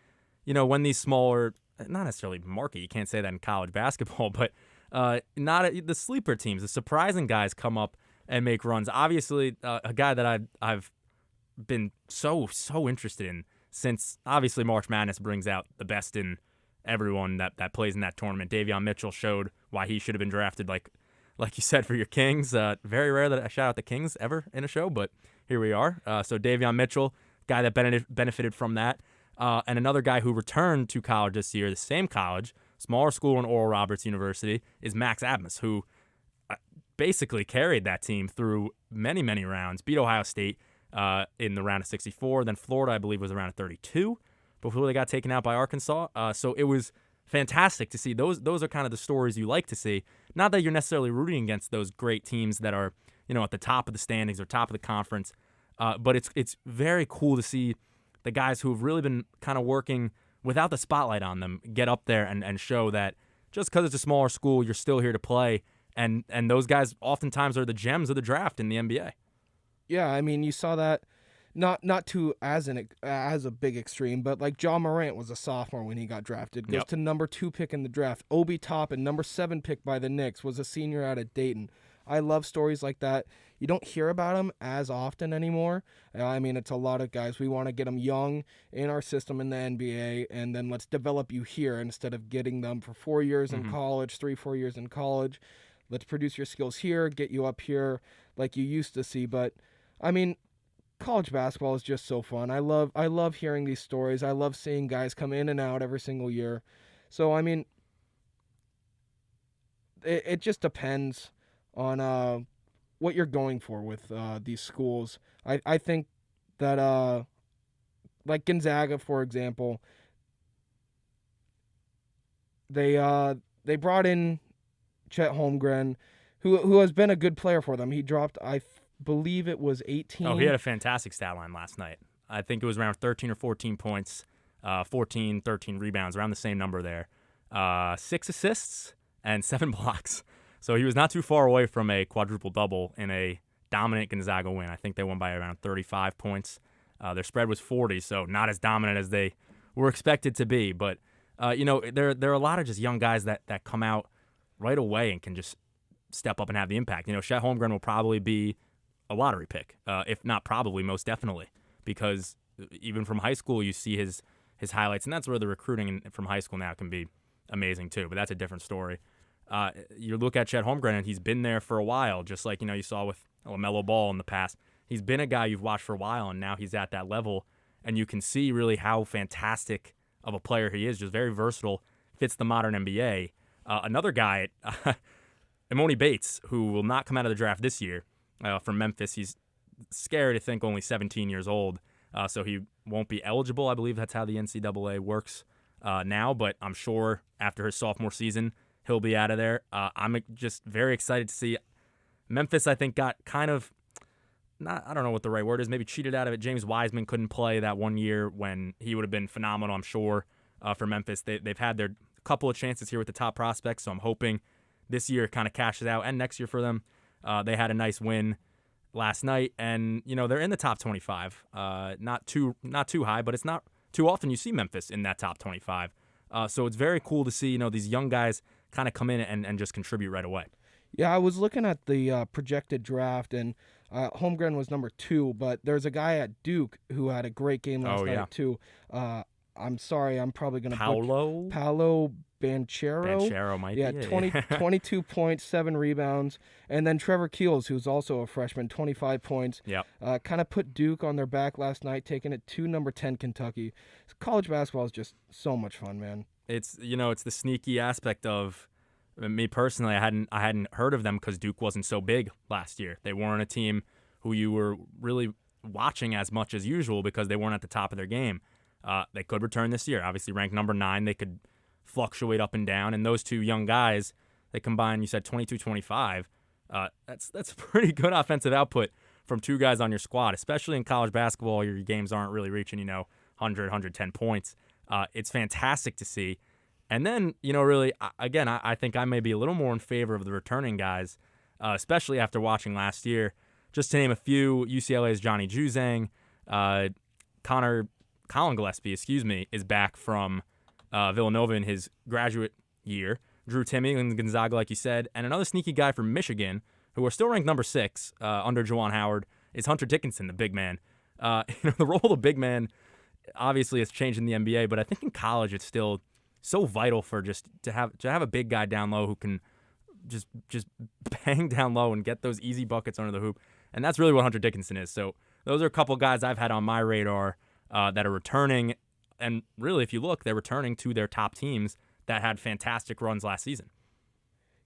when these smaller, not necessarily market, you can't say that in college basketball, but not the sleeper teams, the surprising guys come up and make runs. Obviously, a guy that I've been so interested in since obviously March Madness brings out the best in everyone that plays in that tournament. Davion Mitchell showed why he should have been drafted, like you said, for your Kings. Very rare that I shout out the Kings ever in a show, but here we are. So Davion Mitchell, guy that benefited from that. And another guy who returned to college this year, the same college, smaller school in Oral Roberts University, is Max Abmas, who basically carried that team through many, many rounds, beat Ohio State in the round of 64. Then Florida, I believe, was around 32 before they got taken out by Arkansas. So it was fantastic to see. Those are kind of the stories you like to see. Not that you're necessarily rooting against those great teams that are, at the top of the standings or top of the conference, but it's very cool to see the guys who have really been kind of working without the spotlight on them get up there and show that just because it's a smaller school, you're still here to play. And those guys oftentimes are the gems of the draft in the NBA. Yeah, I mean, you saw that not to as a big extreme, but like Ja Morant was a sophomore when he got drafted. Goes to number 2 pick in the draft. Obi Toppin, number 7 pick by the Knicks, was a senior out of Dayton. I love stories like that. You don't hear about them as often anymore. I mean, it's a lot of guys. We want to get them young in our system in the NBA, and then let's develop you here instead of getting them for 4 years in college, 3-4 years in college. Let's produce your skills here, get you up here like you used to see. But, I mean, college basketball is just so fun. I love hearing these stories. I love seeing guys come in and out every single year. So, I mean, it just depends on what you're going for with these schools. I think that like Gonzaga, for example, they brought in Chet Holmgren, who has been a good player for them. He dropped, I believe it was 18. Oh, he had a fantastic stat line last night. I think it was around 13 or 14 points, 13 rebounds, around the same number there. 6 assists and 7 blocks. So he was not too far away from a quadruple-double in a dominant Gonzaga win. I think they won by around 35 points. Their spread was 40, so not as dominant as they were expected to be. But, there are a lot of just young guys that come out right away and can just step up and have the impact. Chet Holmgren will probably be a lottery pick, if not probably, most definitely, because even from high school you see his highlights, and that's where the recruiting from high school now can be amazing too, but that's a different story. You look at Chet Holmgren, and he's been there for a while, just like you saw with LaMelo Ball in the past. He's been a guy you've watched for a while, and now he's at that level, and you can see really how fantastic of a player he is, just very versatile, fits the modern NBA. Another guy, Emoni Bates, who will not come out of the draft this year from Memphis. He's scary to think only 17 years old, so he won't be eligible. I believe that's how the NCAA works now, but I'm sure after his sophomore season, he'll be out of there. I'm just very excited to see. Memphis, I think, got kind of, I don't know what the right word is, maybe cheated out of it. James Wiseman couldn't play that one year when he would have been phenomenal, I'm sure, for Memphis. They've had their couple of chances here with the top prospects, so I'm hoping this year kind of cashes out, and next year for them. They had a nice win last night, and they're in the top 25. Not too high, but it's not too often you see Memphis in that top 25. So it's very cool to see these young guys kind of come in and just contribute right away. Yeah, I was looking at the projected draft, and Holmgren was number 2, but there's a guy at Duke who had a great game last night too. I'm sorry, I'm probably going to Paolo Banchero. Banchero might be. 22 points, 7 rebounds. And then Trevor Keels, who's also a freshman, 25 points. Yep. Kind of put Duke on their back last night, taking it to number 10 Kentucky. College basketball is just so much fun, man. It's the sneaky aspect of me personally. I hadn't heard of them because Duke wasn't so big last year. They weren't a team who you were really watching as much as usual because they weren't at the top of their game. They could return this year. Obviously ranked number 9. They could fluctuate up and down. And those two young guys, they combine, you said 22-25. That's a pretty good offensive output from 2 guys on your squad, especially in college basketball. Your games aren't really reaching, 100, 110 points. It's fantastic to see. And then, really, again, I think I may be a little more in favor of the returning guys, especially after watching last year. Just to name a few, UCLA's Johnny Juzang, Colin Gillespie, is back from Villanova in his graduate year. Drew Timme and Gonzaga, like you said, and another sneaky guy from Michigan, who are still ranked number 6 under Juwan Howard, is Hunter Dickinson, the big man. The role of the big man obviously has changed in the NBA, but I think in college it's still so vital for just to have a big guy down low who can just bang down low and get those easy buckets under the hoop, and that's really what Hunter Dickinson is. So those are a couple guys I've had on my radar that are returning, and really, if you look, they're returning to their top teams that had fantastic runs last season.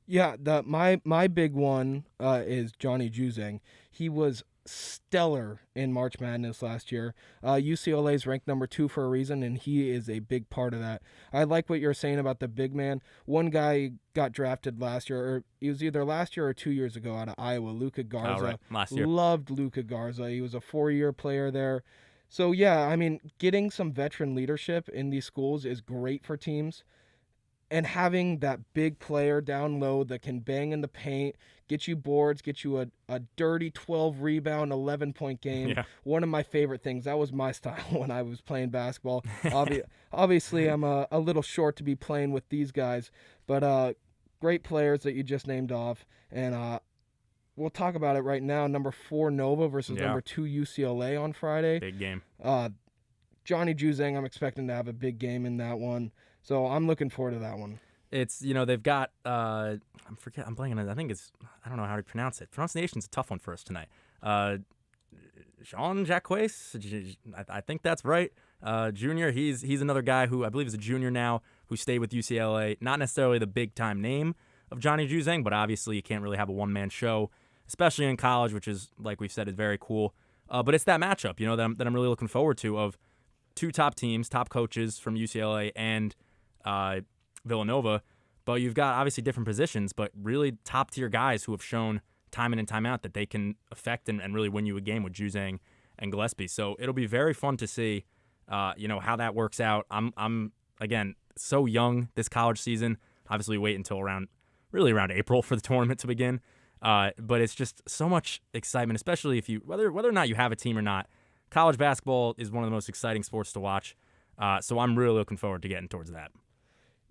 Yeah, my big one is Johnny Juzang. He was stellar in March Madness last year. UCLA is ranked number 2 for a reason, and he is a big part of that. I like what you're saying about the big man. One guy got drafted last year, or he was either last year or 2 years ago out of Iowa, Luka Garza. Oh, right. Last year. Loved Luka Garza. He was a 4-year player there. So, yeah, I mean, getting some veteran leadership in these schools is great for teams. And having that big player down low that can bang in the paint, get you boards, get you a dirty 12-rebound, 11-point game. Yeah. One of my favorite things. That was my style when I was playing basketball. Obviously, I'm a little short to be playing with these guys. But great players that you just named off. And we'll talk about it right now. Number 4 Nova versus number 2 UCLA on Friday. Big game. Johnny Juzang, I'm expecting to have a big game in that one. So I'm looking forward to that one. It's, they've got, I'm blanking on it. I don't know how to pronounce it. Pronunciation's a tough one for us tonight. Jean Jacques, I think that's right. Junior, he's another guy who I believe is a junior now who stayed with UCLA. Not necessarily the big-time name of Johnny Juzang, but obviously you can't really have a one-man show, especially in college, which is, like we've said, is very cool. But it's that matchup, that I'm really looking forward to of 2 top teams, top coaches from UCLA and Villanova, but you've got obviously different positions, but really top-tier guys who have shown time in and time out that they can affect and really win you a game with Juzang and Gillespie. So it'll be very fun to see, how that works out. I'm again, so young this college season. Obviously wait until around April for the tournament to begin. But it's just so much excitement, especially if you, whether or not you have a team or not. College basketball is one of the most exciting sports to watch. So I'm really looking forward to getting towards that.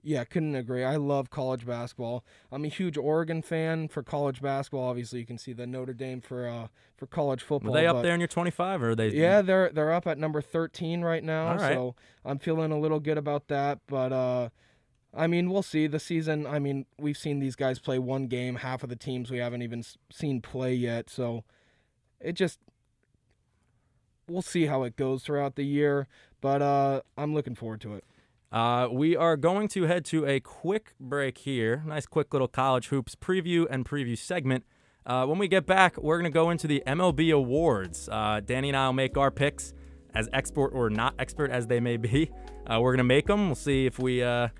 Yeah, couldn't agree. I love college basketball. I'm a huge Oregon fan for college basketball. Obviously, you can see the Notre Dame for college football. Were they up there in your 25, or are they? Yeah, they're up at number 13 right now. All right. So I'm feeling a little good about that. But I mean, we'll see. The season. I mean, we've seen these guys play one game. Half of the teams we haven't even seen play yet. So we'll see how it goes throughout the year. But I'm looking forward to it. We are going to head to a quick break here. Nice quick little college hoops preview segment. When we get back, we're going to go into the MLB awards. Danny and I will make our picks, as expert or not expert as they may be. We're going to make them. We'll see if we get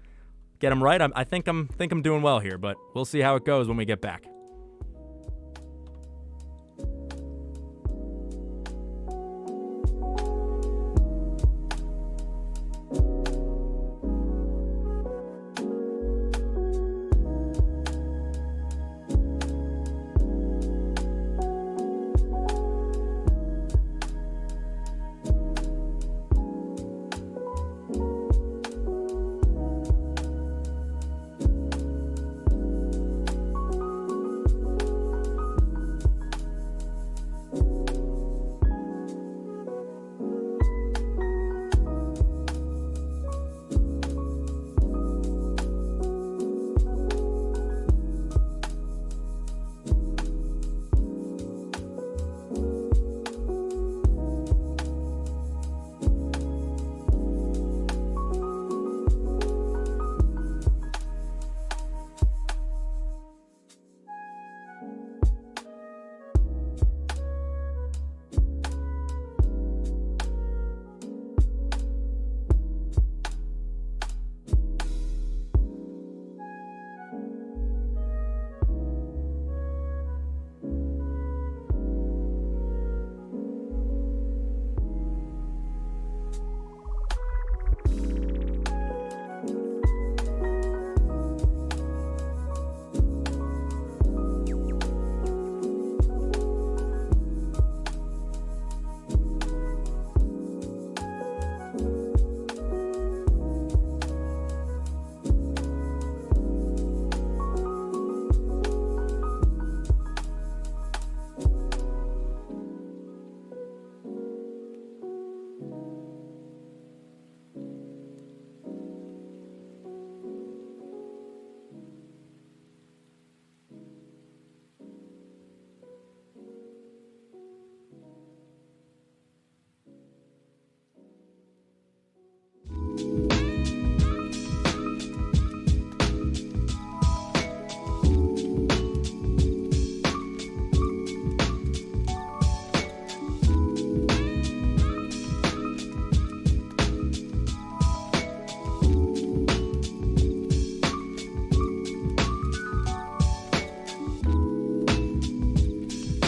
them right. I think I'm doing well here, but we'll see how it goes when we get back.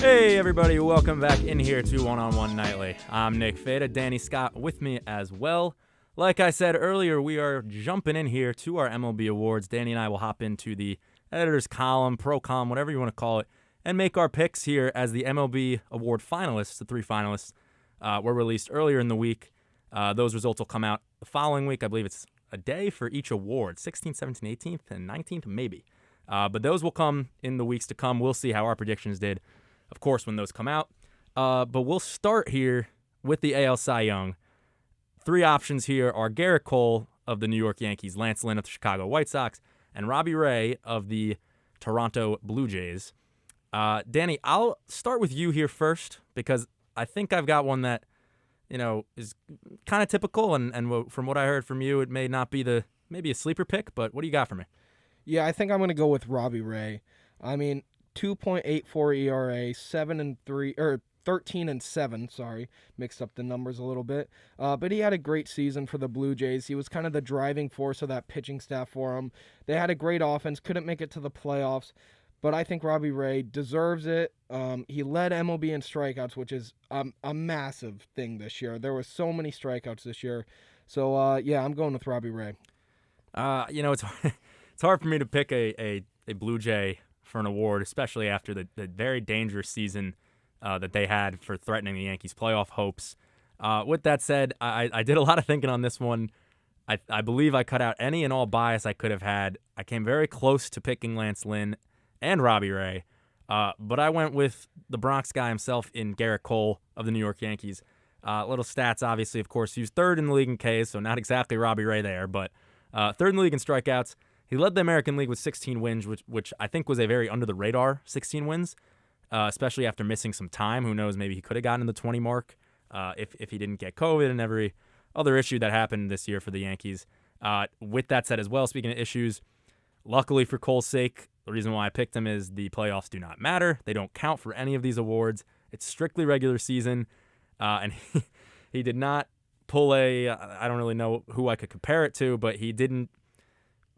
Hey everybody, welcome back in here to One on One Nightly. I'm Nick Fada, Danny Scott with me as well. Like I said earlier, we are jumping in here to our MLB awards. Danny and I will hop into the editor's column, pro column, whatever you want to call it, and make our picks here as the MLB award finalists, the 3 finalists, were released earlier in the week. Those results will come out the following week. I believe it's a day for each award, 16th, 17th, 18th, and 19th, maybe. But those will come in the weeks to come. We'll see how our predictions did, of course, when those come out. But we'll start here with the AL Cy Young. 3 options here are Garrett Cole of the New York Yankees, Lance Lynn of the Chicago White Sox, and Robbie Ray of the Toronto Blue Jays. Danny, I'll start with you here first because I think I've got one that, is kind of typical, and from what I heard from you, it may not be maybe a sleeper pick, but what do you got for me? Yeah, I think I'm going to go with Robbie Ray. I mean, 2.84 ERA, 13-7, sorry, mixed up the numbers a little bit. But he had a great season for the Blue Jays. He was kind of the driving force of that pitching staff for him. They had a great offense, couldn't make it to the playoffs, but I think Robbie Ray deserves it. He led MLB in strikeouts, which is a massive thing this year. There were so many strikeouts this year. So, yeah, I'm going with Robbie Ray. It's hard for me to pick a Blue Jay for an award, especially after the very dangerous season that they had for threatening the Yankees' playoff hopes. With that said, I did a lot of thinking on this one. I believe I cut out any and all bias I could have had. I came very close to picking Lance Lynn and Robbie Ray, but I went with the Bronx guy himself in Garrett Cole of the New York Yankees. Little stats, obviously, of course. He was 3rd in the league in Ks, so not exactly Robbie Ray there, but 3rd in the league in strikeouts. He led the American League with 16 wins, which I think was a very under-the-radar 16 wins, especially after missing some time. Who knows, maybe he could have gotten the 20 mark if he didn't get COVID and every other issue that happened this year for the Yankees. With that said as well, speaking of issues, luckily for Cole's sake, the reason why I picked him is the playoffs do not matter. They don't count for any of these awards. It's strictly regular season, and he did not pull I don't really know who I could compare it to, but he didn't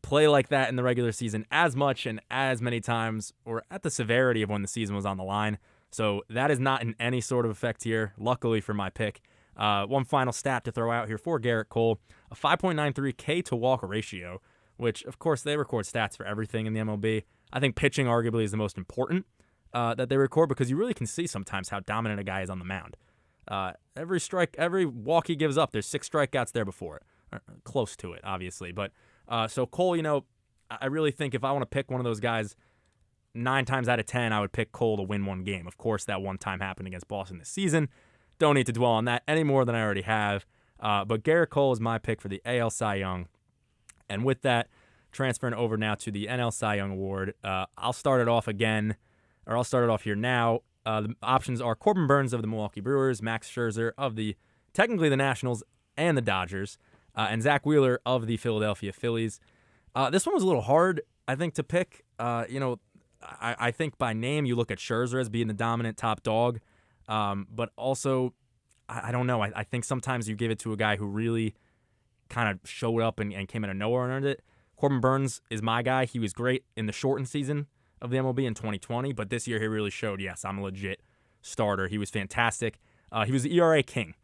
play like that in the regular season as much and as many times or at the severity of when the season was on the line. So that is not in any sort of effect here, luckily for my pick. One final stat to throw out here for Garrett Cole, a 5.93 K to walk ratio, which, of course, they record stats for everything in the MLB. I think pitching arguably is the most important that they record because you really can see sometimes how dominant a guy is on the mound. Every walk he gives up, there's 6 strikeouts there before it. Close to it, obviously. But so Cole, I really think if I want to pick one of those guys, 9 times out of 10, I would pick Cole to win one game. Of course, that one time happened against Boston this season. Don't need to dwell on that any more than I already have. But Garrett Cole is my pick for the AL Cy Young. And with that, transferring over now to the NL Cy Young Award, I'll start it off here now. The options are Corbin Burns of the Milwaukee Brewers, Max Scherzer of technically the Nationals and the Dodgers, and Zach Wheeler of the Philadelphia Phillies. This one was a little hard, I think, to pick. I think by name you look at Scherzer as being the dominant top dog, but also, I don't know. I think sometimes you give it to a guy who really kind of showed up and came out of nowhere and earned it. Corbin Burns is my guy. He was great in the shortened season of the MLB in 2020, but this year he really showed, yes, I'm a legit starter. He was fantastic. He was the ERA king,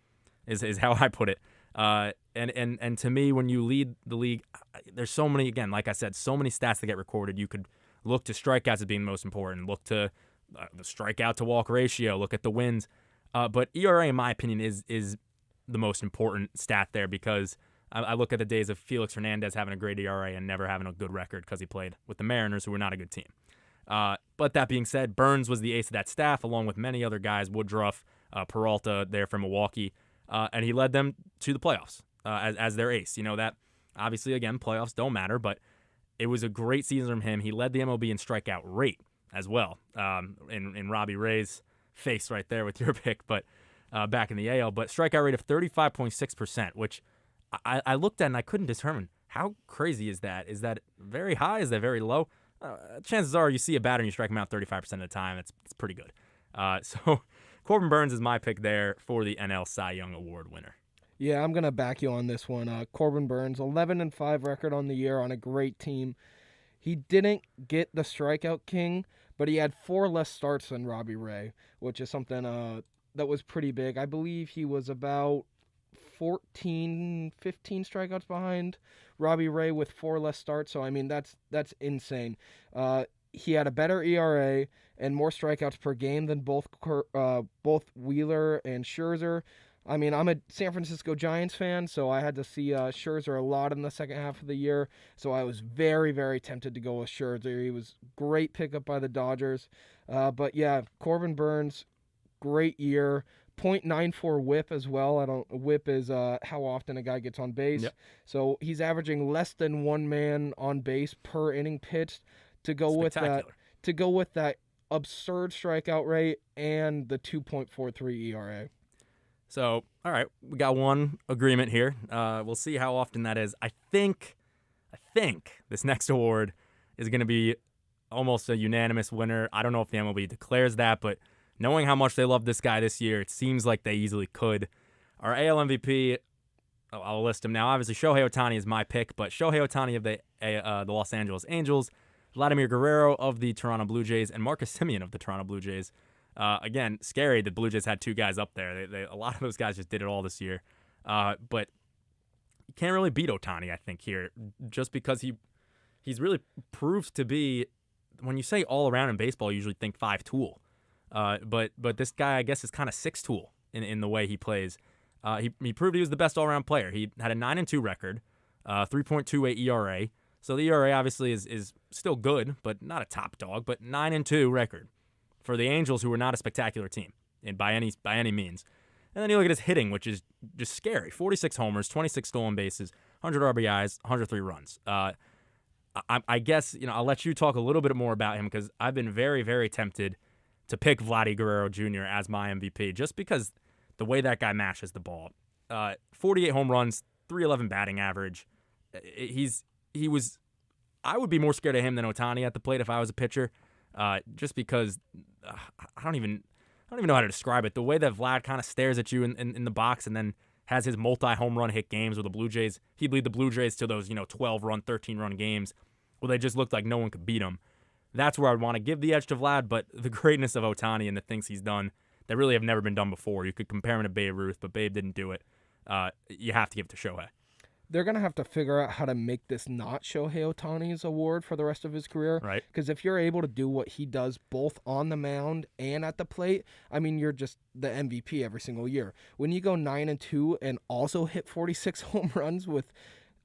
is how I put it. And to me, when you lead the league, there's so many, again, like I said, so many stats that get recorded. You could look to strikeouts as being the most important, look to the strikeout to walk ratio, look at the wins. But ERA, in my opinion, is the most important stat there because I look at the days of Felix Hernandez having a great ERA and never having a good record because he played with the Mariners, who were not a good team. But that being said, Burns was the ace of that staff, along with many other guys, Woodruff, Peralta there from Milwaukee, and he led them to the playoffs as their ace. That obviously, again, playoffs don't matter, but it was a great season from him. He led the MLB in strikeout rate as well, in Robbie Ray's face right there with your pick, but back in the AL. But strikeout rate of 35.6%, which I looked at and I couldn't determine how crazy is that. Is that very high? Is that very low? Chances are you see a batter and you strike him out 35% of the time. It's pretty good. So Corbin Burns is my pick there for the NL Cy Young Award winner. Yeah, I'm going to back you on this one. Corbin Burns, 11-5 record on the year on a great team. He didn't get the strikeout king, but he had 4 less starts than Robbie Ray, which is something that was pretty big. I believe he was about 14, 15 strikeouts behind Robbie Ray with 4 less starts. So, I mean, that's insane. He had a better ERA and more strikeouts per game than both Wheeler and Scherzer. I mean, I'm a San Francisco Giants fan, so I had to see Scherzer a lot in the second half of the year. So I was very, very tempted to go with Scherzer. He was great pickup by the Dodgers. But yeah, Corbin Burns, great year. .94 WHIP as well. WHIP is how often a guy gets on base. Yep. So he's averaging less than one man on base per inning pitched. To go with that absurd strikeout rate and the 2.43 ERA. So, all right, we got one agreement here. We'll see how often that is. I think this next award is going to be almost a unanimous winner. I don't know if the MLB declares that, but knowing how much they love this guy this year, it seems like they easily could. Our AL MVP, I'll list him now. Obviously, Shohei Ohtani is my pick, but Shohei Ohtani of the Los Angeles Angels, Vladimir Guerrero of the Toronto Blue Jays, and Marcus Semien of the Toronto Blue Jays. Again, scary that Blue Jays had 2 guys up there. A lot of those guys just did it all this year. But you can't really beat Ohtani, I think, here, just because he's really proved to be, when you say all around in baseball, you usually think 5-tool. But this guy, I guess, is kind of 6-tool in the way he plays. He proved he was the best all-around player. He had a 9-2 record, 3.28 ERA. So the ERA obviously is still good, but not a top dog, but 9-2 record for the Angels, who were not a spectacular team by any means. And then you look at his hitting, which is just scary. 46 homers, 26 stolen bases, 100 RBIs, 103 runs. I guess, I'll let you talk a little bit more about him, because I've been very, very tempted to pick Vladdy Guerrero Jr. as my MVP, just because the way that guy mashes the ball. 48 home runs, 311 batting average. I would be more scared of him than Ohtani at the plate if I was a pitcher, just because I don't even know how to describe it. The way that Vlad kind of stares at you in the box and then has his multi-home run hit games with the Blue Jays. He'd lead the Blue Jays to those 12-run, 13-run games where they just looked like no one could beat him. That's where I'd want to give the edge to Vlad, but the greatness of Ohtani and the things he's done that really have never been done before. You could compare him to Babe Ruth, but Babe didn't do it. You have to give it to Shohei. They're going to have to figure out how to make this not Shohei Ohtani's award for the rest of his career. Right. Because if you're able to do what he does both on the mound and at the plate, I mean, you're just the MVP every single year. When you go 9-2 and also hit 46 home runs with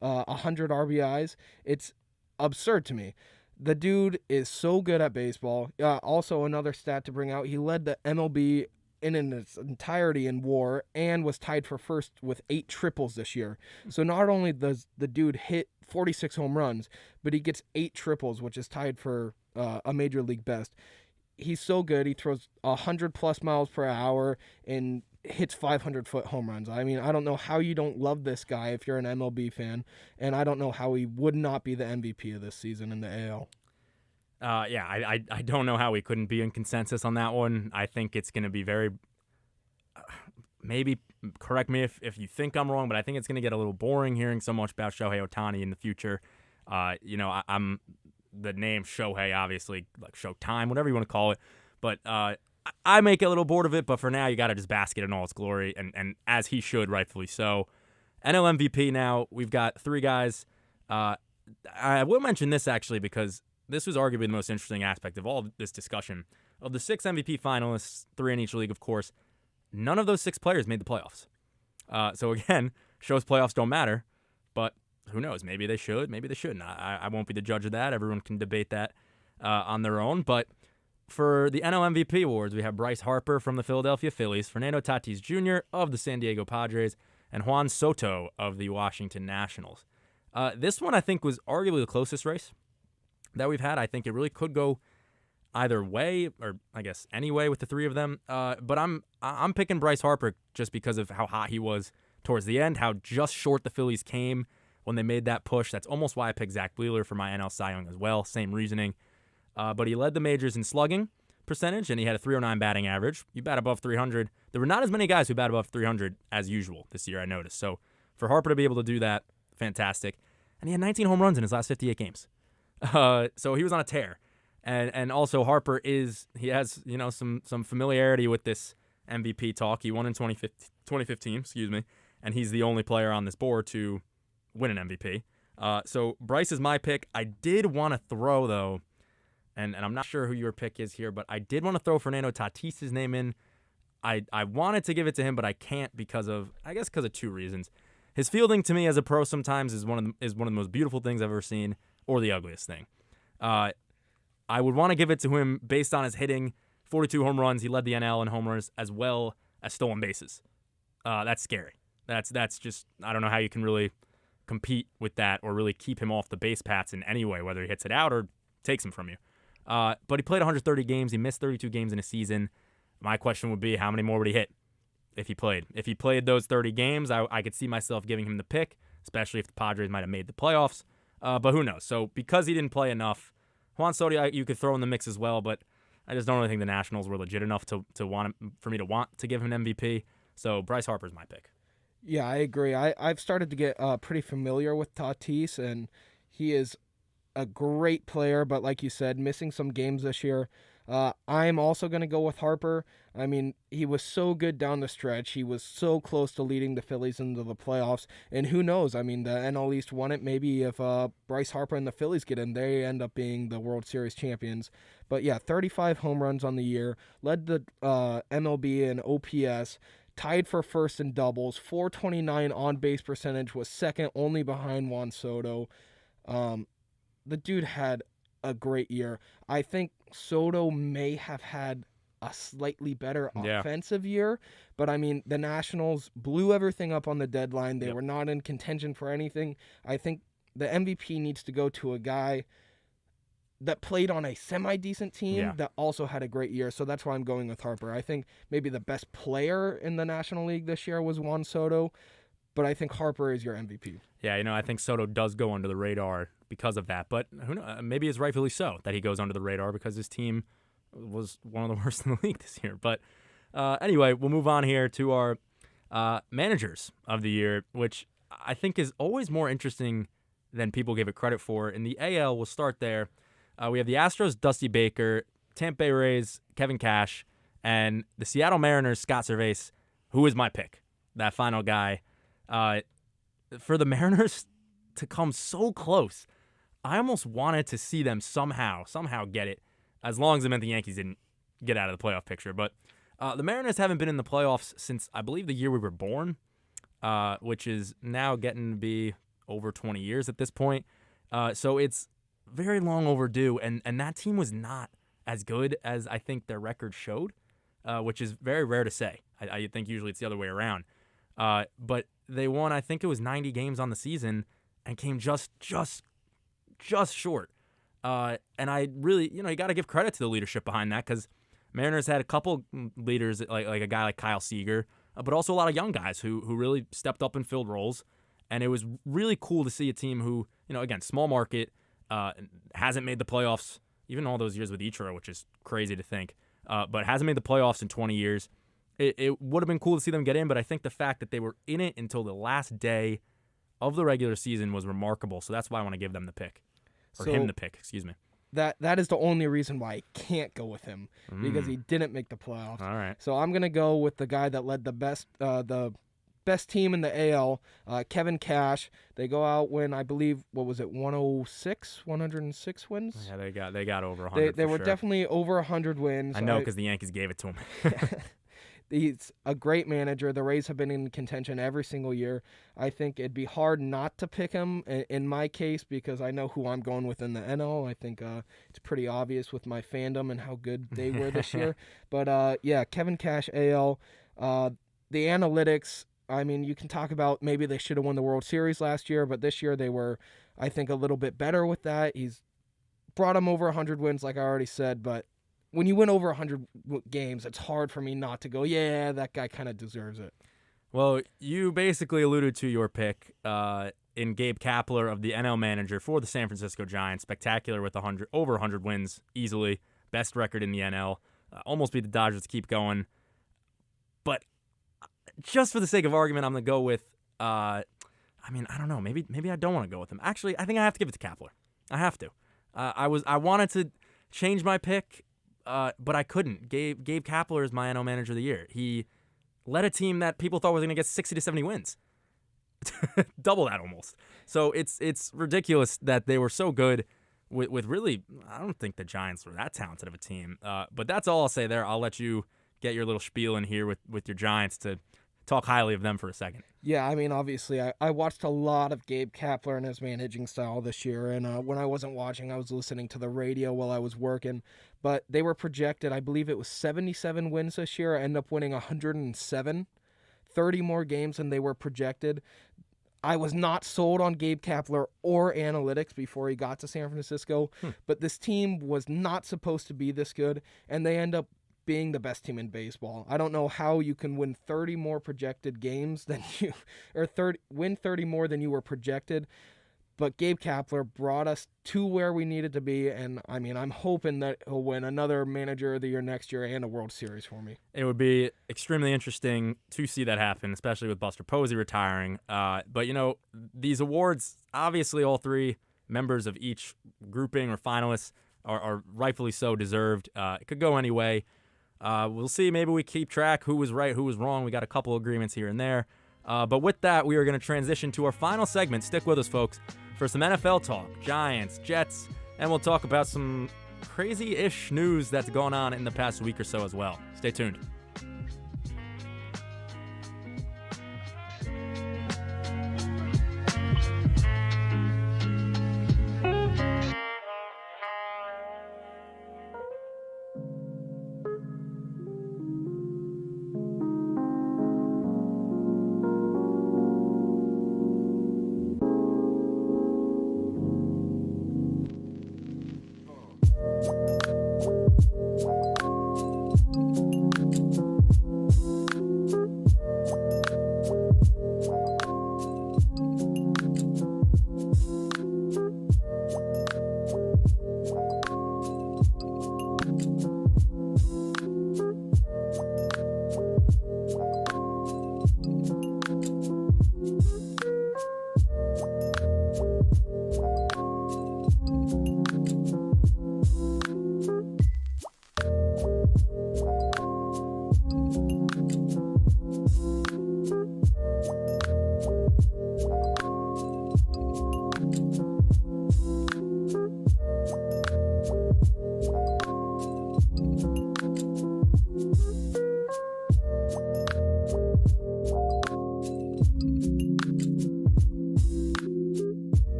100 RBIs, it's absurd to me. The dude is so good at baseball. Also, another stat to bring out, he led the MLB in its entirety in WAR and was tied for first with 8 triples this year. So not only does the dude hit 46 home runs, but he gets 8 triples, which is tied for a major league best. He's so good. He throws 100+ miles per hour and hits 500-foot home runs. I mean, I don't know how you don't love this guy if you're an MLB fan, and I don't know how he would not be the MVP of this season in the AL. I don't know how we couldn't be in consensus on that one. I think it's going to be very, maybe correct me if you think I'm wrong, but I think it's going to get a little boring hearing so much about Shohei Ohtani in the future. I'm the name Shohei, obviously, like Showtime, whatever you want to call it, but I may get a little bored of it, but for now, you got to just bask it in all its glory, and as he should, rightfully so. NL MVP now, we've got 3 guys. I will mention this, actually, because this was arguably the most interesting aspect of all of this discussion. Of the 6 MVP finalists, 3 in each league, of course, none of those 6 players made the playoffs. So again, shows playoffs don't matter, but who knows? Maybe they should, maybe they shouldn't. I won't be the judge of that. Everyone can debate that on their own. But for the NL MVP awards, we have Bryce Harper from the Philadelphia Phillies, Fernando Tatis Jr. of the San Diego Padres, and Juan Soto of the Washington Nationals. This one, I think, was arguably the closest race that we've had. I think it really could go either way, or I guess any way with the 3 of them. But I'm picking Bryce Harper just because of how hot he was towards the end, how just short the Phillies came when they made that push. That's almost why I picked Zach Wheeler for my NL Cy Young as well. Same reasoning. But he led the majors in slugging percentage, and he had a 309 batting average. You bat above 300. There were not as many guys who bat above 300 as usual this year, I noticed. So for Harper to be able to do that, fantastic. And he had 19 home runs in his last 58 games. So he was on a tear. And also Harper he has, some familiarity with this MVP talk. He won in 2015, excuse me, and he's the only player on this board to win an MVP. So Bryce is my pick. I did want to throw, though, and I'm not sure who your pick is here, but I did want to throw Fernando Tatis's name in. I wanted to give it to him, but I can't because of two reasons. His fielding to me as a pro sometimes is one of the most beautiful things I've ever seen, or the ugliest thing. I would want to give it to him based on his hitting. 42 home runs. He led the NL in homers as well as stolen bases. That's scary. That's just, I don't know how you can really compete with that or really keep him off the base paths in any way, whether he hits it out or takes him from you. But he played 130 games. He missed 32 games in a season. My question would be, how many more would he hit if he played? If he played those 30 games, I could see myself giving him the pick, especially if the Padres might have made the playoffs. But who knows? So because he didn't play enough, Juan Soto you could throw in the mix as well, but I just don't really think the Nationals were legit enough for me to want to give him an MVP. So Bryce Harper's my pick. Yeah, I agree. I've started to get pretty familiar with Tatis, and he is a great player, but like you said, missing some games this year. I'm also going to go with Harper. I mean, he was so good down the stretch. He was so close to leading the Phillies into the playoffs. And who knows? I mean, the NL East won it. Maybe if Bryce Harper and the Phillies get in, they end up being the World Series champions. But yeah, 35 home runs on the year. Led the MLB in OPS. Tied for first in doubles. 429 on-base percentage. Was second only behind Juan Soto. The dude had a great year. I think Soto may have had a slightly better offensive year, but I mean, the Nationals blew everything up on the deadline. They were not in contention for anything. I think the MVP needs to go to a guy that played on a semi-decent team that also had a great year, so that's why I'm going with Harper. I think maybe the best player in the National League this year was Juan Soto, but I think Harper is your MVP. Yeah, I think Soto does go under the radar because of that, but who knows? Maybe it's rightfully so that he goes under the radar because his team was one of the worst in the league this year. But anyway, we'll move on here to our managers of the year, which I think is always more interesting than people give it credit for. In the AL, we'll start there. We have the Astros, Dusty Baker, Tampa Bay Rays, Kevin Cash, and the Seattle Mariners, Scott Servais, who is my pick, that final guy. For the Mariners to come so close, I almost wanted to see them somehow get it, as long as it meant the Yankees didn't get out of the playoff picture. But the Mariners haven't been in the playoffs since, I believe, the year we were born, which is now getting to be over 20 years at this point. So it's very long overdue, and that team was not as good as I think their record showed, which is very rare to say. I think usually it's the other way around. But they won, I think it was 90 games on the season, and came just short. And I really, you got to give credit to the leadership behind that, because Mariners had a couple leaders, like a guy like Kyle Seager, but also a lot of young guys who really stepped up and filled roles. And it was really cool to see a team who, again, small market, hasn't made the playoffs, even all those years with Ichiro, which is crazy to think, but hasn't made the playoffs in 20 years. It would have been cool to see them get in, but I think the fact that they were in it until the last day of the regular season was remarkable. So that's why I want to give them the pick, or him the pick, excuse me. That is the only reason why I can't go with him, because he didn't make the playoffs. All right. So I'm gonna go with the guy that led the best team in the AL, Kevin Cash. They go out when, I believe, 106 wins? Yeah, they got over 100. They were definitely over 100 wins. I know, because the Yankees gave it to him. He's a great manager. The Rays have been in contention every single year. I think it'd be hard not to pick him in my case, because I know who I'm going with in the NL. I think it's pretty obvious with my fandom and how good they were this year. But yeah, Kevin Cash, AL. The analytics, I mean, you can talk about maybe they should have won the World Series last year, but this year they were, I think, a little bit better with that. He's brought them over 100 wins, like I already said, but when you win over 100 games, it's hard for me not to go, yeah, that guy kind of deserves it. Well, you basically alluded to your pick in Gabe Kapler of the NL manager for the San Francisco Giants. Spectacular with over 100 wins, easily. Best record in the NL. Almost beat the Dodgers to keep going. But just for the sake of argument, I'm going to go with, I don't know, maybe I don't want to go with him. Actually, I think I have to give it to Kapler. I have to. I wanted to change my pick, but I couldn't. Gabe Kapler is my NL Manager of the Year. He led a team that people thought was going to get 60 to 70 wins. Double that almost. So it's ridiculous that they were so good with really, I don't think the Giants were that talented of a team. But that's all I'll say there. I'll let you get your little spiel in here with your Giants to talk highly of them for a second. Yeah, I mean, obviously, I watched a lot of Gabe Kapler and his managing style this year, and when I wasn't watching, I was listening to the radio while I was working, but they were projected, I believe it was 77 wins this year, end up winning 107, 30 more games than they were projected. I was not sold on Gabe Kapler or analytics before he got to San Francisco, but this team was not supposed to be this good, and they end up being the best team in baseball. I don't know how you can win 30 more projected games than win 30 more than you were projected. But Gabe Kapler brought us to where we needed to be, and I mean, I'm hoping that he'll win another Manager of the Year next year and a World Series for me. It would be extremely interesting to see that happen, especially with Buster Posey retiring. But, these awards, obviously all three members of each grouping or finalists are rightfully so deserved. It could go any way. We'll see. Maybe we keep track who was right, who was wrong. We got a couple agreements here and there. But with that, we are going to transition to our final segment. Stick with us, folks, for some NFL talk, Giants, Jets, and we'll talk about some crazy-ish news that's going on in the past week or so as well. Stay tuned.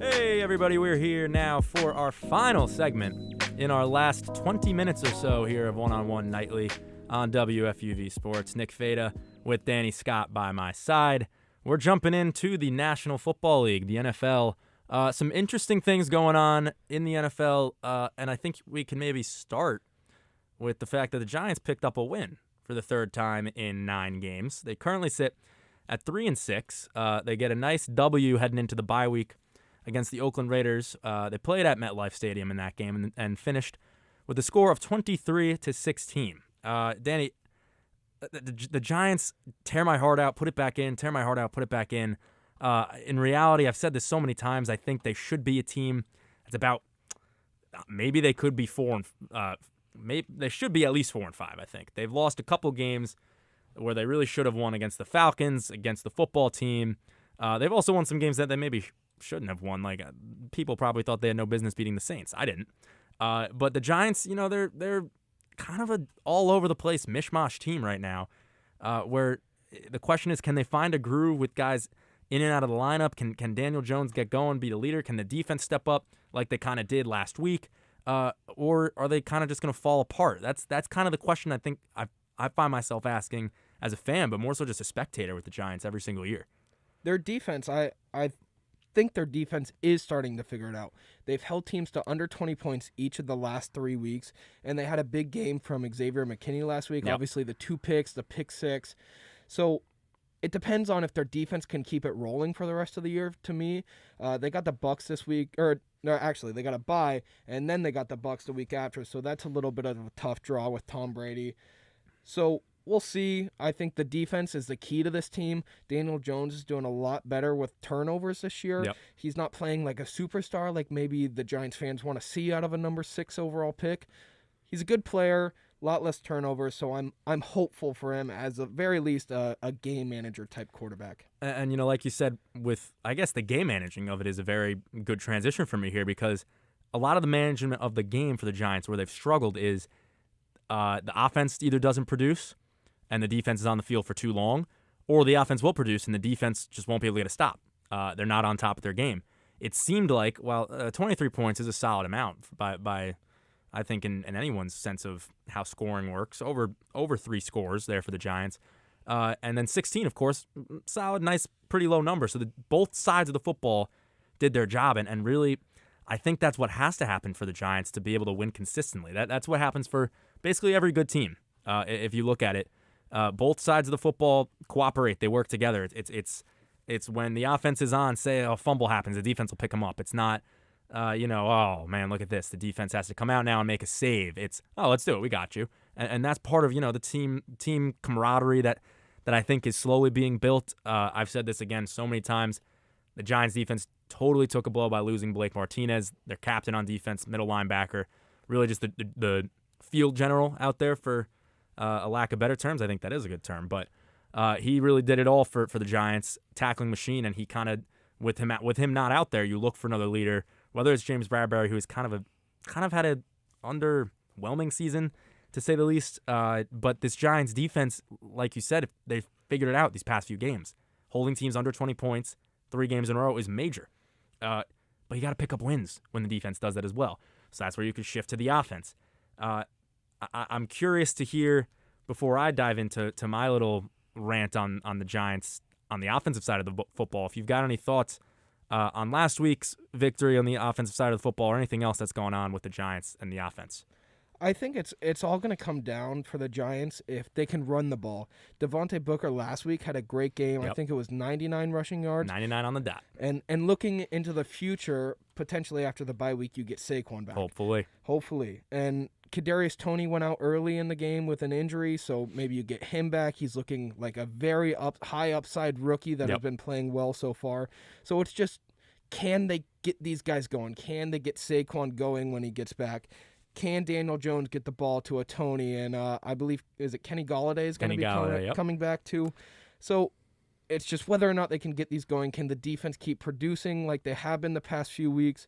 Hey everybody, we're here now for our final segment in our last 20 minutes or so here of One-on-One Nightly on WFUV Sports. Nick Fada with Danny Scott by my side. We're jumping into the National Football League, the NFL. Some interesting things going on in the NFL, and I think we can maybe start with the fact that the Giants picked up a win for the third time in 9 games. They currently sit at 3-6. They get a nice W heading into the bye week against the Oakland Raiders. They played at MetLife Stadium in that game and finished with a score of 23-16. Danny, the Giants tear my heart out, put it back in, tear my heart out, put it back in. In reality, I've said this so many times, I think they should be a team that's about, maybe they could be 4 and maybe they should be at least 4-5. I think they've lost a couple games where they really should have won against the Falcons, against the football team. They've also won some games that they maybe shouldn't have won. Like people probably thought they had no business beating the Saints. I didn't. But the Giants, they're kind of a all over the place mishmash team right now, where the question is, can they find a groove with guys in and out of the lineup? Can Daniel Jones get going, be the leader? Can the defense step up like they kind of did last week? Or are they kind of just going to fall apart? That's kind of the question I think I find myself asking as a fan, but more so just a spectator with the Giants every single year. Their defense, I think their defense is starting to figure it out. They've held teams to under 20 points each of the last 3 weeks, and they had a big game from Xavier McKinney last week. Yep. Obviously, the 2 picks, the pick 6. So it depends on if their defense can keep it rolling for the rest of the year. To me, they got the Bucs this week, or no, actually they got a bye, and then they got the Bucs the week after. So that's a little bit of a tough draw with Tom Brady. So we'll see. I think the defense is the key to this team. Daniel Jones is doing a lot better with turnovers this year. Yep. He's not playing like a superstar like maybe the Giants fans want to see out of a number 6 overall pick. He's a good player, a lot less turnovers, so I'm hopeful for him as a very least a game manager type quarterback. And like you said, with I guess the game managing of it is a very good transition for me here, because a lot of the management of the game for the Giants where they've struggled is the offense either doesn't produce and the defense is on the field for too long, or the offense will produce and the defense just won't be able to get a stop. They're not on top of their game. It seemed like, 23 points is a solid amount by I think in anyone's sense of how scoring works. Over 3 scores there for the Giants. And then 16, of course, solid, nice, pretty low number. So both sides of the football did their job, and really, I think that's what has to happen for the Giants to be able to win consistently. That's what happens for basically every good team. If you look at it, both sides of the football cooperate. They work together. It's when the offense is on, say a fumble happens, the defense will pick them up. It's not, oh man, look at this. The defense has to come out now and make a save. It's, oh, let's do it. We got you. And that's part of, the team camaraderie that I think is slowly being built. I've said this again so many times. The Giants defense totally took a blow by losing Blake Martinez, their captain on defense, middle linebacker, really just the field general out there, for a lack of better terms. I think that is a good term, but he really did it all for the Giants, tackling machine, and he kind of, with him not out there, you look for another leader, whether it's James Bradbury, who has kind of had an underwhelming season, to say the least. But this Giants defense, like you said, they've figured it out these past few games. Holding teams under 20 points 3 games in a row is major. But you got to pick up wins when the defense does that as well. So that's where you can shift to the offense. I'm curious to hear, before I dive into my little rant on the Giants on the offensive side of the football, if you've got any thoughts on last week's victory on the offensive side of the football, or anything else that's going on with the Giants and the offense. I think it's all going to come down for the Giants if they can run the ball. Devontae Booker last week had a great game. Yep. I think it was 99 rushing yards. 99 on the dot. And looking into the future, potentially after the bye week, you get Saquon back. Hopefully. And Kadarius Toney went out early in the game with an injury, so maybe you get him back. He's looking like a very high upside rookie that has been playing well so far. So it's just, can they get these guys going? Can they get Saquon going when he gets back? Can Daniel Jones get the ball to a Toney? And I believe, is it Kenny Golladay is going to be coming back too? So it's just whether or not they can get these going. Can the defense keep producing like they have been the past few weeks?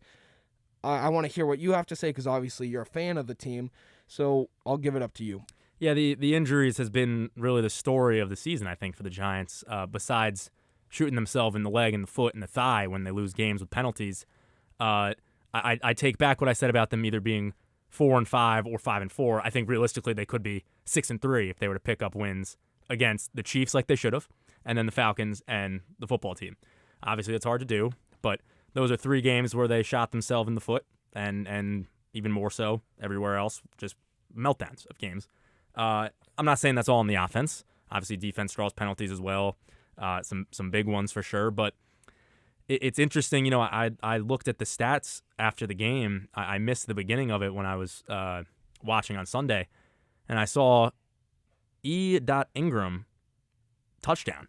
I want to hear what you have to say, because obviously you're a fan of the team. So I'll give it up to you. Yeah, the injuries has been really the story of the season, I think, for the Giants. Besides shooting themselves in the leg and the foot and the thigh when they lose games with penalties, I take back what I said about them either being 4-5 or 5-4. I think realistically they could be 6-3 if they were to pick up wins against the Chiefs like they should have, and then the Falcons and the football team. Obviously that's hard to do, but those are 3 games where they shot themselves in the foot, and even more so everywhere else, just meltdowns of games. I'm not saying that's all in the offense. Obviously defense draws penalties as well, some big ones for sure, but it's interesting. I looked at the stats after the game. I missed the beginning of it when I was watching on Sunday, and I saw E. Ingram touchdown,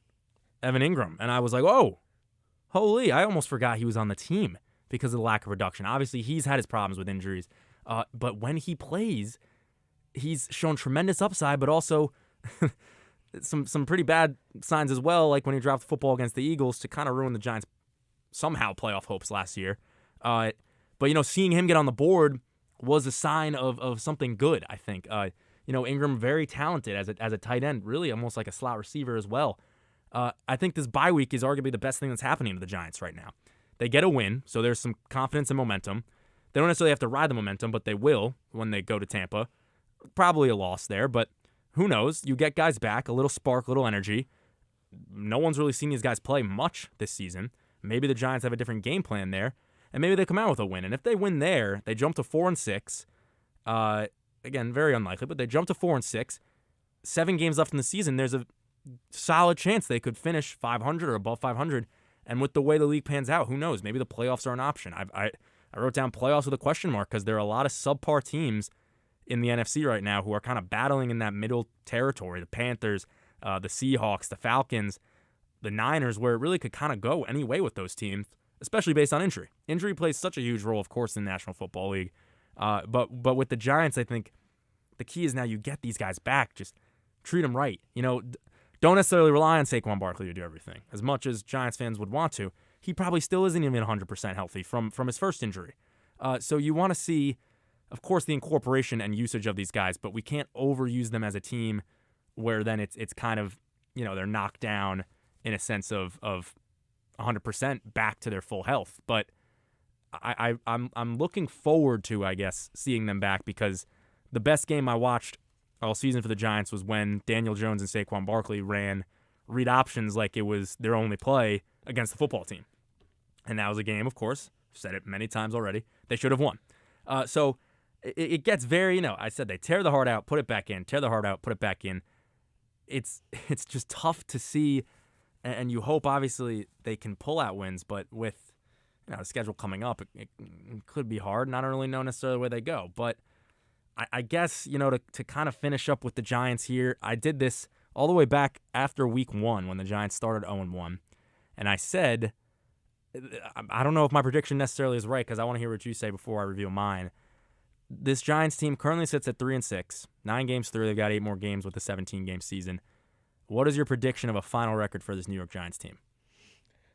Evan Ingram, and I was like, oh, holy, I almost forgot he was on the team because of the lack of production. Obviously, he's had his problems with injuries, but when he plays, he's shown tremendous upside, but also some pretty bad signs as well, like when he dropped the football against the Eagles to kind of ruin the Giants' somehow playoff hopes last year. But, seeing him get on the board was a sign of something good, I think. Ingram, very talented as a tight end, really almost like a slot receiver as well. I think this bye week is arguably the best thing that's happening to the Giants right now. They get a win, so there's some confidence and momentum. They don't necessarily have to ride the momentum, but they will when they go to Tampa. Probably a loss there, but who knows? You get guys back, a little spark, a little energy. No one's really seen these guys play much this season. Maybe the Giants have a different game plan there, and maybe they come out with a win. And if they win there, they jump to 4-6. Again, very unlikely, but they jump to 4-6. 7 games left in the season. There's a solid chance they could finish 500 or above 500. And with the way the league pans out, who knows? Maybe the playoffs are an option. I wrote down playoffs with a question mark because there are a lot of subpar teams in the NFC right now who are kind of battling in that middle territory. The Panthers, the Seahawks, the Falcons, the Niners, where it really could kind of go any way with those teams, especially based on injury. Injury plays such a huge role, of course, in the National Football League. But with the Giants, I think the key is now you get these guys back. Just treat them right. Don't necessarily rely on Saquon Barkley to do everything. As much as Giants fans would want to, he probably still isn't even 100% healthy from his first injury. So you want to see, of course, the incorporation and usage of these guys, but we can't overuse them as a team where then it's kind of, they're knocked down in a sense of 100% back to their full health. But I'm looking forward to, I guess, seeing them back because the best game I watched all season for the Giants was when Daniel Jones and Saquon Barkley ran read options like it was their only play against the football team. And that was a game, of course, said it many times already, they should have won. So it gets very, I said they tear the heart out, put it back in, tear the heart out, put it back in. It's just tough to see, and you hope, obviously, they can pull out wins, but with the schedule coming up, it could be hard, and I don't really know necessarily where they go. But I guess, to kind of finish up with the Giants here, I did this all the way back after week 1 when the Giants started 0-1. And I said, I don't know if my prediction necessarily is right because I want to hear what you say before I reveal mine. This Giants team currently sits at 3-6, 9 games through. They've got 8 more games with a 17-game season. What is your prediction of a final record for this New York Giants team?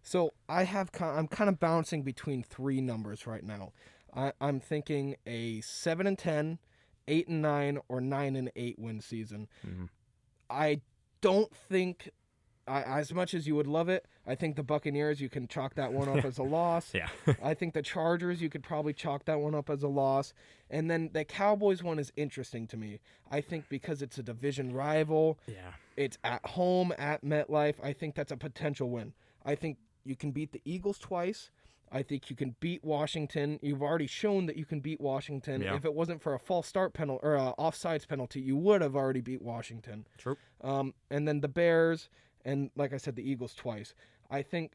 So I'm kind of bouncing between 3 numbers right now. I'm thinking a 7-10, 8-9, or 9-8 win season. Mm-hmm. I don't think, as much as you would love it, I think the Buccaneers, you can chalk that one up as a loss. Yeah. I think the Chargers, you could probably chalk that one up as a loss. And then the Cowboys one is interesting to me. I think because it's a division rival, it's at home at MetLife, I think that's a potential win. I think you can beat the Eagles twice. I think you can beat Washington. You've already shown that you can beat Washington. Yeah. If it wasn't for a false start penalty or an offsides penalty, you would have already beat Washington. True. And then the Bears, and like I said, the Eagles twice. I think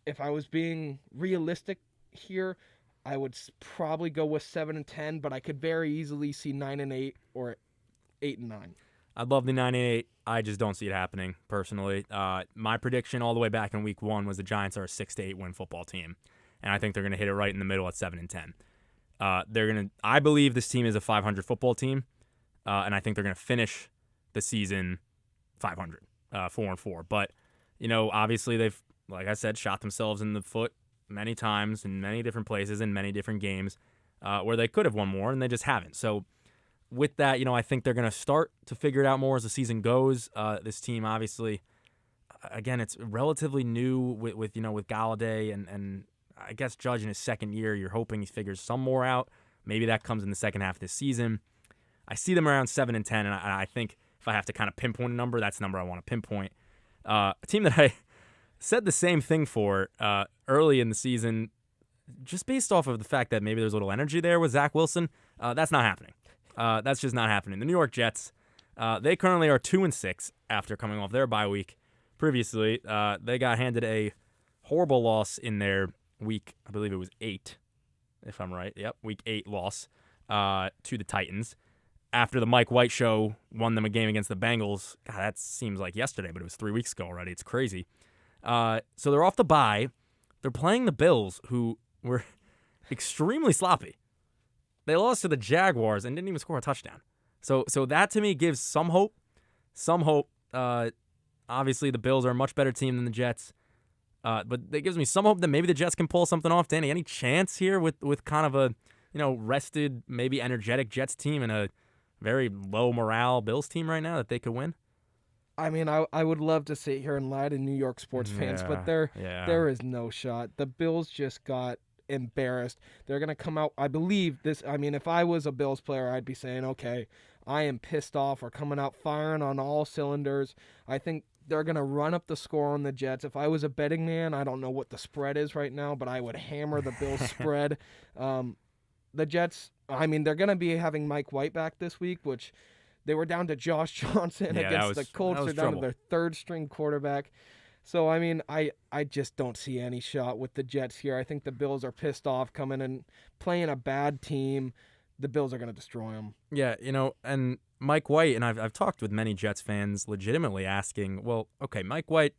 if I was being realistic here, I would probably go with 7-10, but I could very easily see 9-8 or 8-9. I'd love the 9-8. I just don't see it happening personally. My prediction all the way back in week 1 was the Giants are a 6-8 win football team. And I think they're going to hit it right in the middle at 7-10. I believe this team is a 500 football team, and I think they're going to finish the season 500, 4-4. But obviously they've, like I said, shot themselves in the foot many times in many different places in many different games where they could have won more, and they just haven't. So with that, I think they're going to start to figure it out more as the season goes. This team, obviously, again, it's relatively new with Galladay and I guess Judge in his second year, you're hoping he figures some more out. Maybe that comes in the second half of this season. I see them around 7-10, and I think if I have to kind of pinpoint a number, that's the number I want to pinpoint. A team that I said the same thing for early in the season, just based off of the fact that maybe there's a little energy there with Zach Wilson. That's not happening. That's just not happening. The New York Jets, they currently are 2-6 after coming off their bye week. Previously, they got handed a horrible loss in their week, I believe it was 8, if I'm right. Yep, week 8 loss to the Titans. After the Mike White show won them a game against the Bengals. God, that seems like yesterday, but it was 3 weeks ago already. It's crazy. So they're off the bye. They're playing the Bills, who were extremely sloppy. They lost to the Jaguars and didn't even score a touchdown. So that to me gives some hope Obviously, the Bills are a much better team than the Jets. But that gives me some hope that maybe the Jets can pull something off. Danny, any chance here with kind of a rested, maybe energetic Jets team and a very low morale Bills team right now that they could win? I mean, I would love to sit here and lie to New York sports fans, but there is no shot. The Bills just got embarrassed. They're going to come out, I believe this. I mean, if I was a Bills player, I'd be saying, okay, I am pissed off. We're coming out firing on all cylinders. I think they're going to run up the score on the Jets. If I was a betting man, I don't know what the spread is right now, but I would hammer the Bills spread. The Jets, I mean, they're going to be having Mike White back this week, which they were down to Josh Johnson against the Colts. They're down to their third-string quarterback. So, I mean, I just don't see any shot with the Jets here. I think the Bills are pissed off coming and playing a bad team. The Bills are going to destroy them. Yeah, and Mike White, and I've talked with many Jets fans legitimately asking, well, okay, Mike White,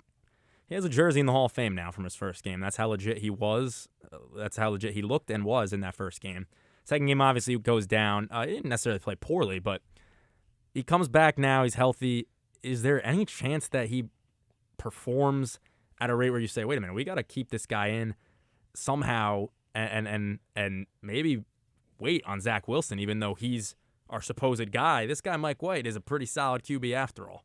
he has a jersey in the Hall of Fame now from his first game. That's how legit he was. That's how legit he looked and was in that first game. Second game obviously goes down. He didn't necessarily play poorly, but he comes back now. He's healthy. Is there any chance that he performs at a rate where you say, wait a minute, we got to keep this guy in somehow and maybe wait on Zach Wilson, even though he's our supposed guy? This guy, Mike White, is a pretty solid QB after all.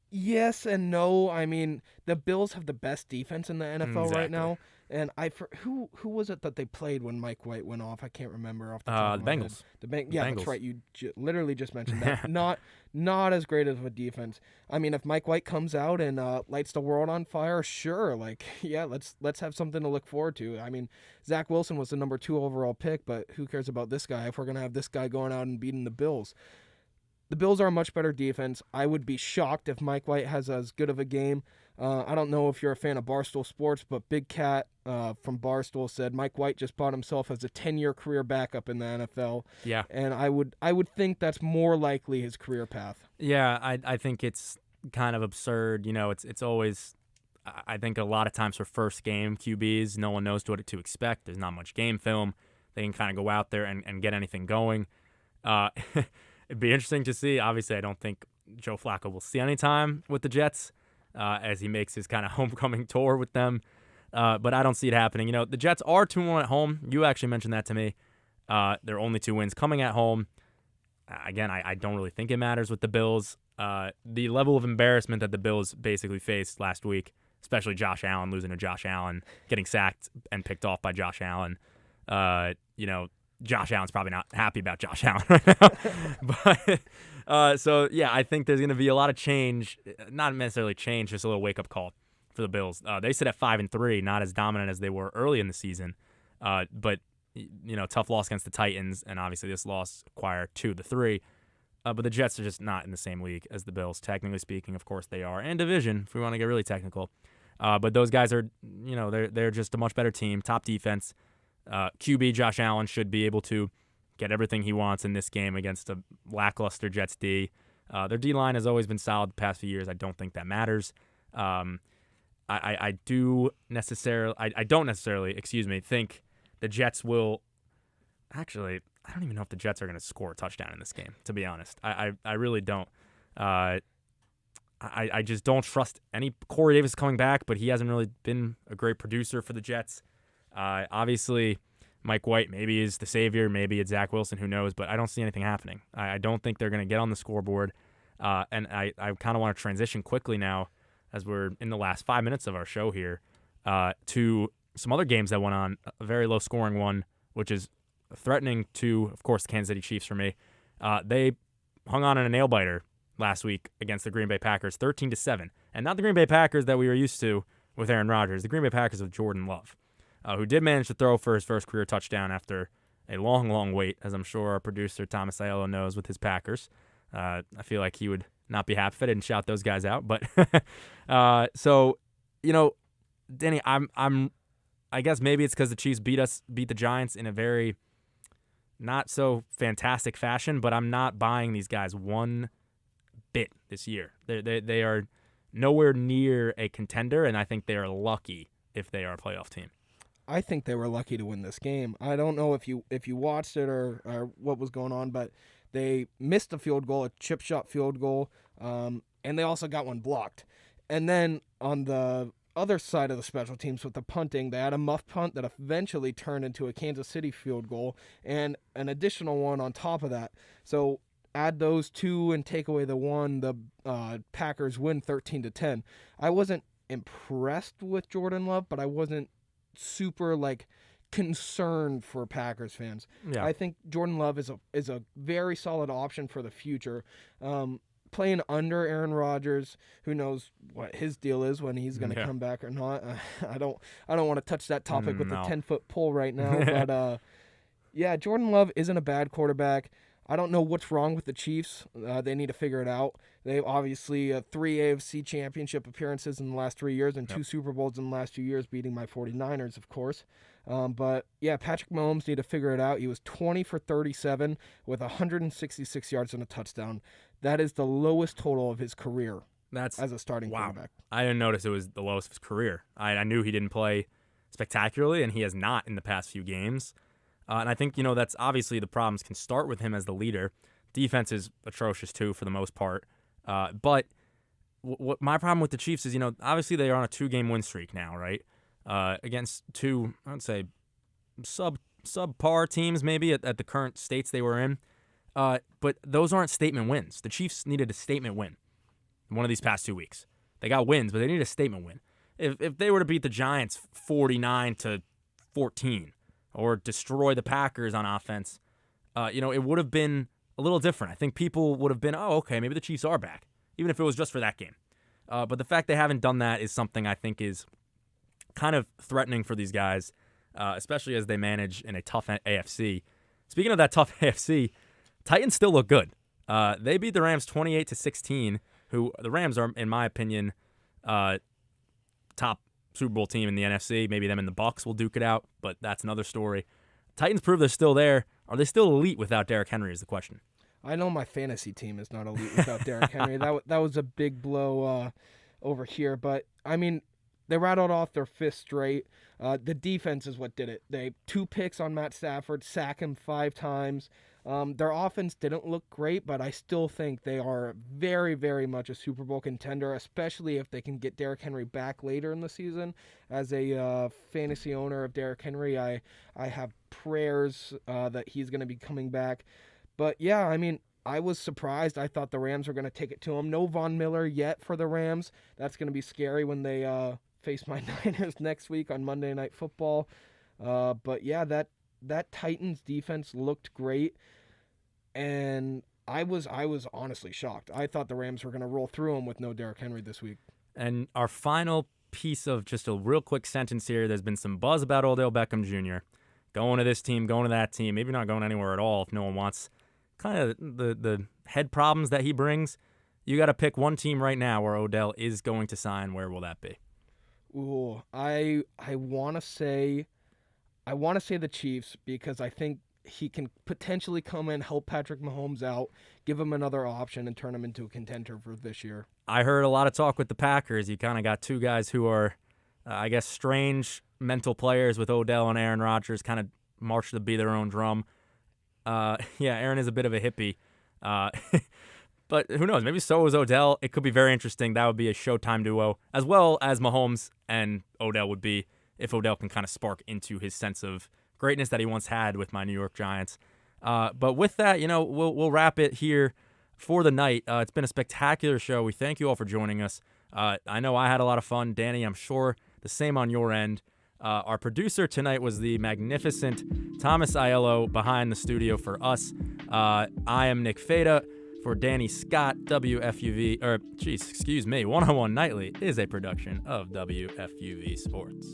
Yes and no. I mean, the Bills have the best defense in the NFL right now. And who was it that they played when Mike White went off? I can't remember off the top of my Bengals. Head. Yeah, Bengals. That's right. You literally just mentioned that. Not as great of a defense. I mean, if Mike White comes out and lights the world on fire, sure. Let's have something to look forward to. I mean, Zach Wilson was the number 2 overall pick, but who cares about this guy if we're gonna have this guy going out and beating the Bills? The Bills are a much better defense. I would be shocked if Mike White has as good of a game. I don't know if you're a fan of Barstool Sports, but Big Cat from Barstool said Mike White just bought himself as a 10-year career backup in the NFL. Yeah. And I would think that's more likely his career path. Yeah, I think it's kind of absurd. It's always, I think a lot of times for first game QBs, no one knows what to expect. There's not much game film. They can kind of go out there and get anything going. It'd be interesting to see. Obviously, I don't think Joe Flacco will see any time with the Jets as he makes his kind of homecoming tour with them. But I don't see it happening. The Jets are 2-1 at home. You actually mentioned that to me. They're only 2 wins coming at home. Again, I don't really think it matters with the Bills. The level of embarrassment that the Bills basically faced last week, especially Josh Allen, losing to Josh Allen, getting sacked and picked off by Josh Allen. Josh Allen's probably not happy about Josh Allen right now. But so, yeah, I think there's going to be a lot of change. Not necessarily change, just a little wake-up call for the Bills. They sit at 5-3, not as dominant as they were early in the season. But, tough loss against the Titans, and obviously this loss acquired 2-3. But the Jets are just not in the same league as the Bills. Technically speaking, of course they are. And division, if we want to get really technical. But those guys are, they're just a much better team, top defense. QB Josh Allen should be able to get everything he wants in this game against a lackluster Jets D. Their D-line has always been solid the past few years. I don't think that matters. I don't necessarily think the Jets will – actually, I don't even know if the Jets are going to score a touchdown in this game, to be honest. I really don't. I just don't trust any – Corey Davis coming back, but he hasn't really been a great producer for the Jets. Obviously, Mike White maybe is the savior. Maybe it's Zach Wilson. Who knows? But I don't see anything happening. I don't think they're going to get on the scoreboard. And I kind of want to transition quickly now, as we're in the last 5 minutes of our show here, to some other games that went on. A very low-scoring one, which is threatening to, of course, the Kansas City Chiefs for me. They hung on in a nail-biter last week against the Green Bay Packers, 13-7. And not the Green Bay Packers that we were used to with Aaron Rodgers, the Green Bay Packers with Jordan Love. Who did manage to throw for his first career touchdown after a long, long wait, as I'm sure our producer Thomas Aiello knows with his Packers. I feel like he would not be happy if I didn't shout those guys out. But so, Danny, I guess maybe it's because the Chiefs beat the Giants in a very not so fantastic fashion, but I'm not buying these guys one bit this year. They are nowhere near a contender, and I think they are lucky if they are a playoff team. I think they were lucky to win this game. I don't know if you watched it or what was going on, but they missed a field goal, a chip shot field goal. and they also got one blocked. And then on the other side of the special teams with the punting, they had a muff punt that eventually turned into a Kansas City field goal and an additional one on top of that. So add those two and take away the one, the Packers win 13-10. I wasn't impressed with Jordan Love, but I wasn't super concerned for Packers fans. Yeah. I think Jordan Love is a very solid option for the future. Playing under Aaron Rodgers, who knows what his deal is when he's going to come back or not. I don't want to touch that topic with the 10-foot pole right now, but yeah, Jordan Love isn't a bad quarterback. I don't know what's wrong with the Chiefs. They need to figure it out. They obviously 3 AFC championship appearances in the last 3 years and 2 Super Bowls in the last 2 years, beating my 49ers, of course. But yeah, Patrick Mahomes need to figure it out. He was 20 for 37 with 166 yards and a touchdown. That is the lowest total of his career as a starting quarterback. I didn't notice it was the lowest of his career. I knew he didn't play spectacularly, and he has not in the past few games. And I think, that's obviously the problems can start with him as the leader. Defense is atrocious, too, for the most part. But what my problem with the Chiefs is, obviously they are on a 2-game win streak now, right? Against 2, I would say, subpar teams maybe at the current states they were in. But those aren't statement wins. The Chiefs needed a statement win one of these past 2 weeks. They got wins, but they need a statement win. If they were to beat the Giants 49-14 or destroy the Packers on offense, it would have been a little different. I think people would have been, oh, okay, maybe the Chiefs are back, even if it was just for that game. But the fact they haven't done that is something I think is kind of threatening for these guys, especially as they manage in a tough AFC. Speaking of that tough AFC, Titans still look good. They beat the Rams 28-16, who the Rams are, in my opinion, top Super Bowl team in the NFC. Maybe them and the Bucs will duke it out, but that's another story. Titans prove they're still there. Are they still elite without Derrick Henry is the question. I know my fantasy team is not elite without Derrick Henry. That was a big blow over here, but I mean, they rattled off their 5th straight. The defense is what did it. They 2 picks on Matt Stafford, sack him 5 times. Their offense didn't look great, but I still think they are very, very much a Super Bowl contender, especially if they can get Derrick Henry back later in the season. As a fantasy owner of Derrick Henry, I have prayers that he's going to be coming back. But yeah, I mean, I was surprised. I thought the Rams were going to take it to them. No Von Miller yet for the Rams. That's going to be scary when they face my Niners next week on Monday Night Football. But yeah, that Titans defense looked great, and I was honestly shocked. I thought the Rams were going to roll through them with no Derrick Henry this week. And our final piece of just a real quick sentence here, there's been some buzz about Odell Beckham Jr. going to this team, going to that team, maybe not going anywhere at all if no one wants kind of the head problems that he brings. You got to pick one team right now where Odell is going to sign. Where will that be? Ooh, I want to say the Chiefs, because I think he can potentially come in, help Patrick Mahomes out, give him another option, and turn him into a contender for this year. I heard a lot of talk with the Packers. You kind of got 2 guys who are, I guess, strange mental players with Odell and Aaron Rodgers, kind of march to beat their own drum. Yeah, Aaron is a bit of a hippie. But who knows? Maybe so is Odell. It could be very interesting. That would be a Showtime duo, as well as Mahomes and Odell would be, if Odell can kind of spark into his sense of greatness that he once had with my New York Giants. But with that, we'll wrap it here for the night. It's been a spectacular show. We thank you all for joining us. I know I had a lot of fun. Danny, I'm sure the same on your end. Our producer tonight was the magnificent Thomas Aiello behind the studio for us. I am Nick Feda. For Danny Scott, WFUV, One-on-One Nightly is a production of WFUV Sports.